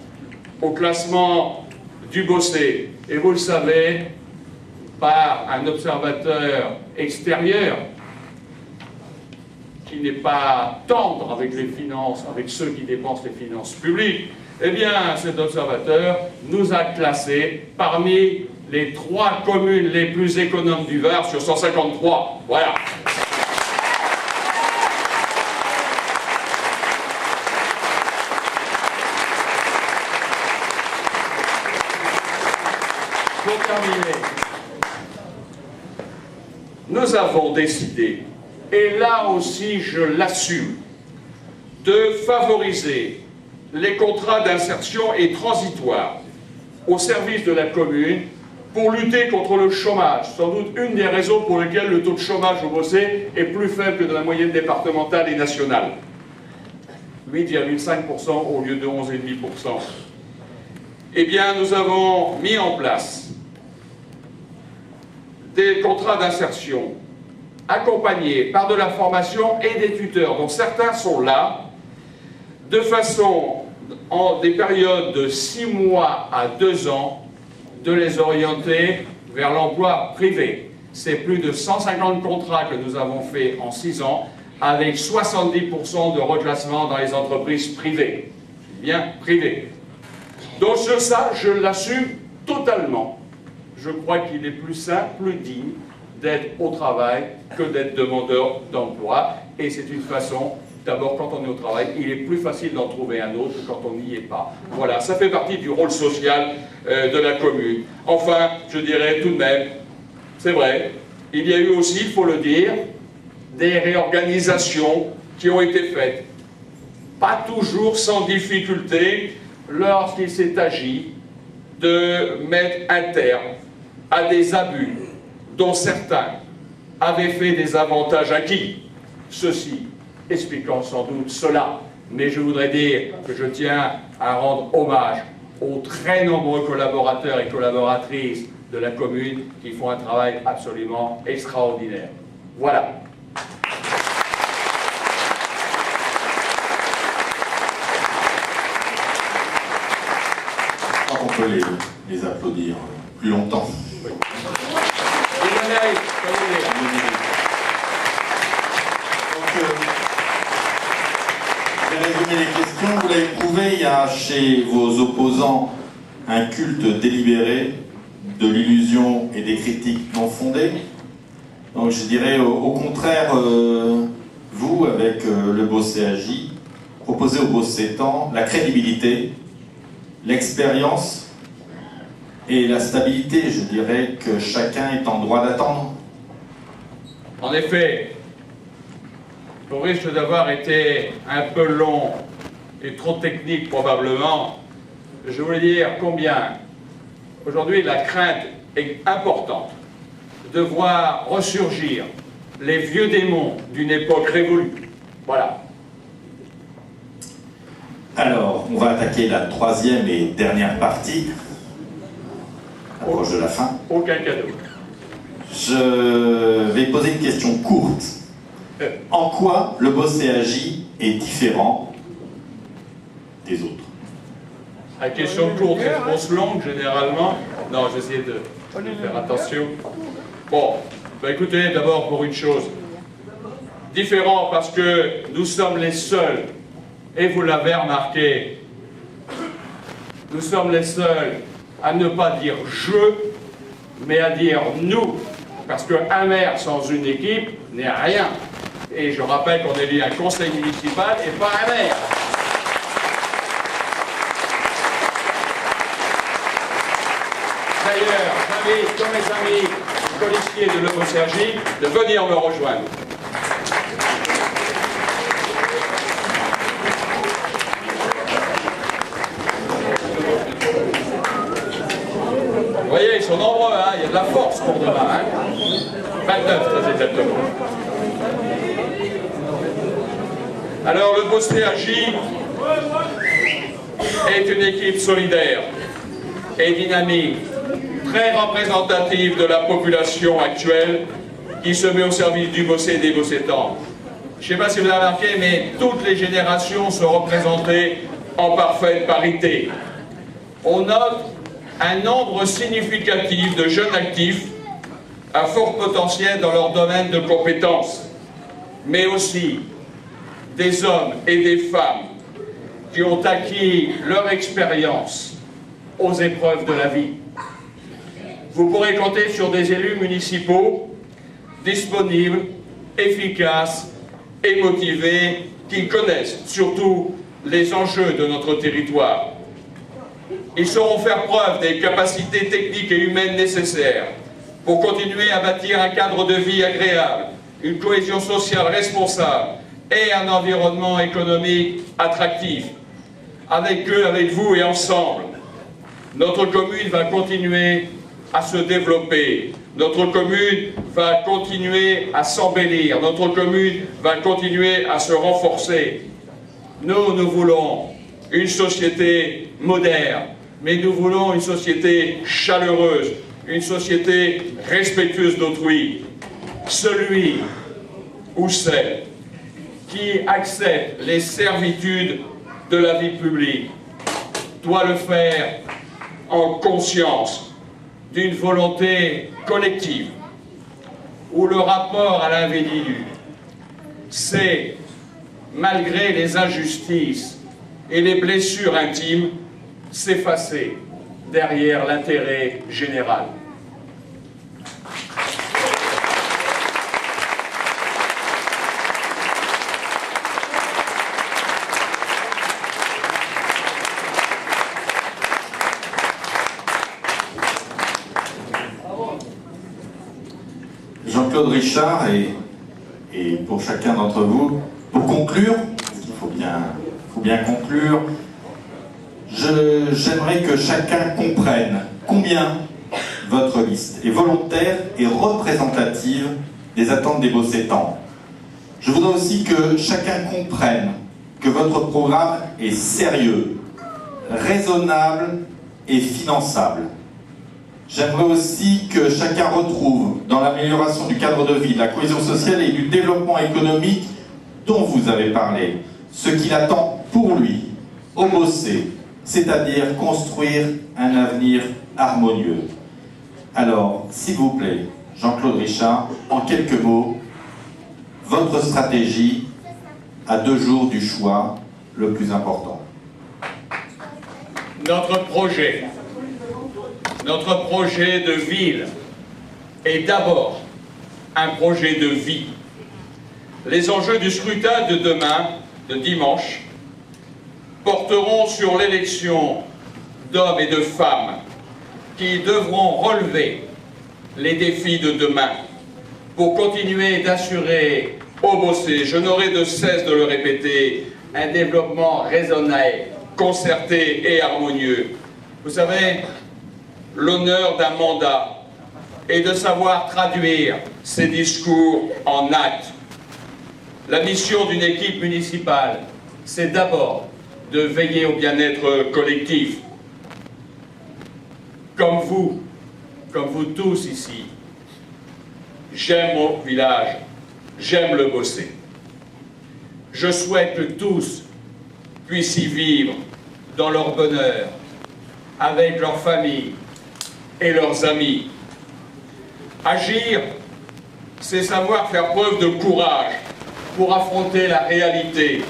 au classement du Bossé. Et vous le savez, par un observateur extérieur, qui n'est pas tendre avec les finances, avec ceux qui dépensent les finances publiques, eh bien, cet observateur nous a classés parmi les 3 communes les plus économes du Var sur 153. Voilà. Pour terminer, nous avons décidé, et là aussi je l'assume, de favoriser les contrats d'insertion et transitoire au service de la commune pour lutter contre le chômage. Sans doute une des raisons pour lesquelles le taux de chômage au Bossé est plus faible que dans la moyenne départementale et nationale. 8,5% au lieu de 11,5%. Eh bien, nous avons mis en place des contrats d'insertion accompagnés par de la formation et des tuteurs, dont certains sont là, de façon, en des périodes de 6 mois à 2 ans, de les orienter vers l'emploi privé. C'est plus de 150 contrats que nous avons fait en 6 ans, avec 70% de reclassement dans les entreprises privées. Bien privées. Donc sur ça, je l'assume totalement. Je crois qu'il est plus sain, plus digne d'être au travail que d'être demandeur d'emploi. Et c'est une façon, d'abord quand on est au travail, il est plus facile d'en trouver un autre que quand on n'y est pas. Voilà, ça fait partie du rôle social de la commune. Enfin, je dirais tout de même, c'est vrai, il y a eu aussi, il faut le dire, des réorganisations qui ont été faites. Pas toujours sans difficulté lorsqu'il s'est agi de mettre un terme à des abus dont certains avaient fait des avantages acquis. Ceci expliquant sans doute cela. Mais je voudrais dire que je tiens à rendre hommage aux très nombreux collaborateurs et collaboratrices de la commune qui font un travail absolument extraordinaire. Voilà. Je crois qu'on peut les applaudir plus longtemps. Oui. Je vais résumer les questions. Vous l'avez prouvé, il y a chez vos opposants un culte délibéré de l'illusion et des critiques non fondées. Donc je dirais au contraire, vous, avec le Bossé-AJ, proposez aux Bossétans la crédibilité, l'expérience et la stabilité. Je dirais que chacun est en droit d'attendre. En effet, au risque d'avoir été un peu long et trop technique probablement, je voulais dire combien aujourd'hui la crainte est importante de voir ressurgir les vieux démons d'une époque révolue. Voilà. Alors, on va attaquer la 3e et dernière partie. Approche de la fin. Aucun cadeau. Je vais poser une question courte. En quoi le Bossé-AJ est différent des autres? À question courte, réponse longue généralement. Non, j'essaie de faire attention. Bon, bah écoutez, d'abord pour une chose. Différent parce que nous sommes les seuls, et vous l'avez remarqué, nous sommes les seuls à ne pas dire « je », mais à dire « nous », parce qu'un maire sans une équipe n'est rien. Et je rappelle qu'on élit un conseil municipal et pas un maire. D'ailleurs, j'invite tous mes amis policiers de l'Eau-Sergie de venir me rejoindre. Vous voyez, ils sont nombreux, hein, il y a de la force pour demain. Hein. 29, très exactement. Alors, le Beau-Sergie est une équipe solidaire et dynamique, très représentative de la population actuelle qui se met au service du Beaussais et des Beaucétans. Je ne sais pas si vous avez remarqué, mais toutes les générations sont représentées en parfaite parité. On note un nombre significatif de jeunes actifs à fort potentiel dans leur domaine de compétences, mais aussi des hommes et des femmes qui ont acquis leur expérience aux épreuves de la vie. Vous pourrez compter sur des élus municipaux disponibles, efficaces et motivés, qui connaissent surtout les enjeux de notre territoire. Ils sauront faire preuve des capacités techniques et humaines nécessaires pour continuer à bâtir un cadre de vie agréable, une cohésion sociale responsable et un environnement économique attractif. Avec eux, avec vous et ensemble, notre commune va continuer à se développer, notre commune va continuer à s'embellir, notre commune va continuer à se renforcer. Nous voulons une société moderne, mais nous voulons une société chaleureuse, une société respectueuse d'autrui. Celui ou celle qui accepte les servitudes de la vie publique doit le faire en conscience d'une volonté collective, où le rapport à l'individu, c'est, malgré les injustices et les blessures intimes, s'effacer derrière l'intérêt général. Jean-Claude Richard, et pour chacun d'entre vous, pour conclure, parce qu'il faut bien conclure, j'aimerais que chacun comprenne combien votre liste est volontaire et représentative des attentes des Beaucétans. Je voudrais aussi que chacun comprenne que votre programme est sérieux, raisonnable et finançable. J'aimerais aussi que chacun retrouve dans l'amélioration du cadre de vie, de la cohésion sociale et du développement économique dont vous avez parlé, ce qu'il attend pour lui, au Beaussais, c'est-à-dire construire un avenir harmonieux. Alors, s'il vous plaît, Jean-Claude Richard, en quelques mots, votre stratégie à 2 jours du choix le plus important. Notre projet de ville est d'abord un projet de vie. Les enjeux du scrutin de demain, de dimanche, porteront sur l'élection d'hommes et de femmes qui devront relever les défis de demain pour continuer d'assurer au Beaussais, je n'aurai de cesse de le répéter, un développement raisonnable, concerté et harmonieux. Vous savez, l'honneur d'un mandat est de savoir traduire ses discours en actes. La mission d'une équipe municipale, c'est d'abord de veiller au bien-être collectif. Comme vous tous ici, j'aime mon village, j'aime le Beaussais. Je souhaite que tous puissent y vivre dans leur bonheur, avec leur famille et leurs amis. Agir, c'est savoir faire preuve de courage pour affronter la réalité.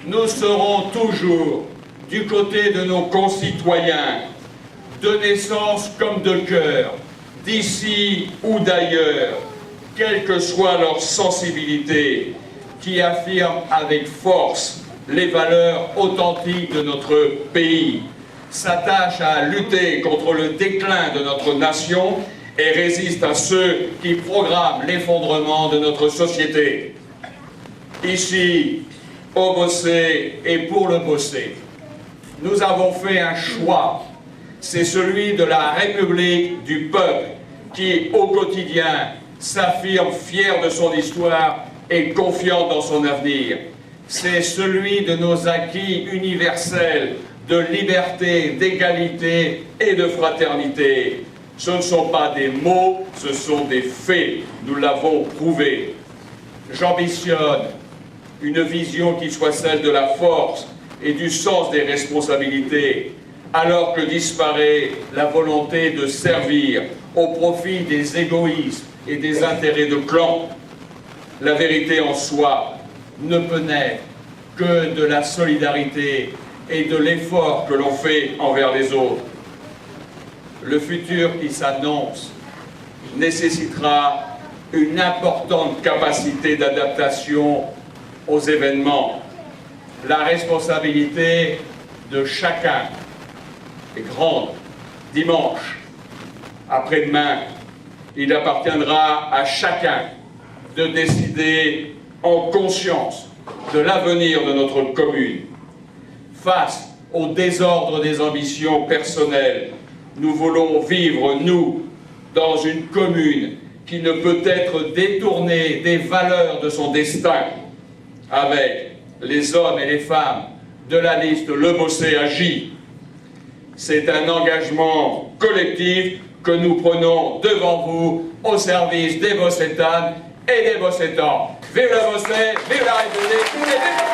Nous serons toujours du côté de nos concitoyens, de naissance comme de cœur, d'ici ou d'ailleurs, quelle que soit leur sensibilité, qui affirment avec force les valeurs authentiques de notre pays, s'attachent à lutter contre le déclin de notre nation et résistent à ceux qui programment l'effondrement de notre société. Ici, au Bossé et pour le Bossé, nous avons fait un choix. C'est celui de la République du peuple qui, au quotidien, s'affirme fier de son histoire et confiant dans son avenir. C'est celui de nos acquis universels de liberté, d'égalité et de fraternité. Ce ne sont pas des mots, ce sont des faits. Nous l'avons prouvé. J'ambitionne une vision qui soit celle de la force et du sens des responsabilités, alors que disparaît la volonté de servir au profit des égoïsmes et des intérêts de clan. La vérité en soi ne peut naître que de la solidarité et de l'effort que l'on fait envers les autres. Le futur qui s'annonce nécessitera une importante capacité d'adaptation aux événements. La responsabilité de chacun est grande. Dimanche, après-demain, il appartiendra à chacun de décider en conscience de l'avenir de notre commune. Face au désordre des ambitions personnelles, nous voulons vivre, nous, dans une commune qui ne peut être détournée des valeurs de son destin, avec les hommes et les femmes de la liste Le Bossé agit. C'est un engagement collectif que nous prenons devant vous au service des Bossétanes et des Bossétans. Vive le Bossé, vive la République, vive les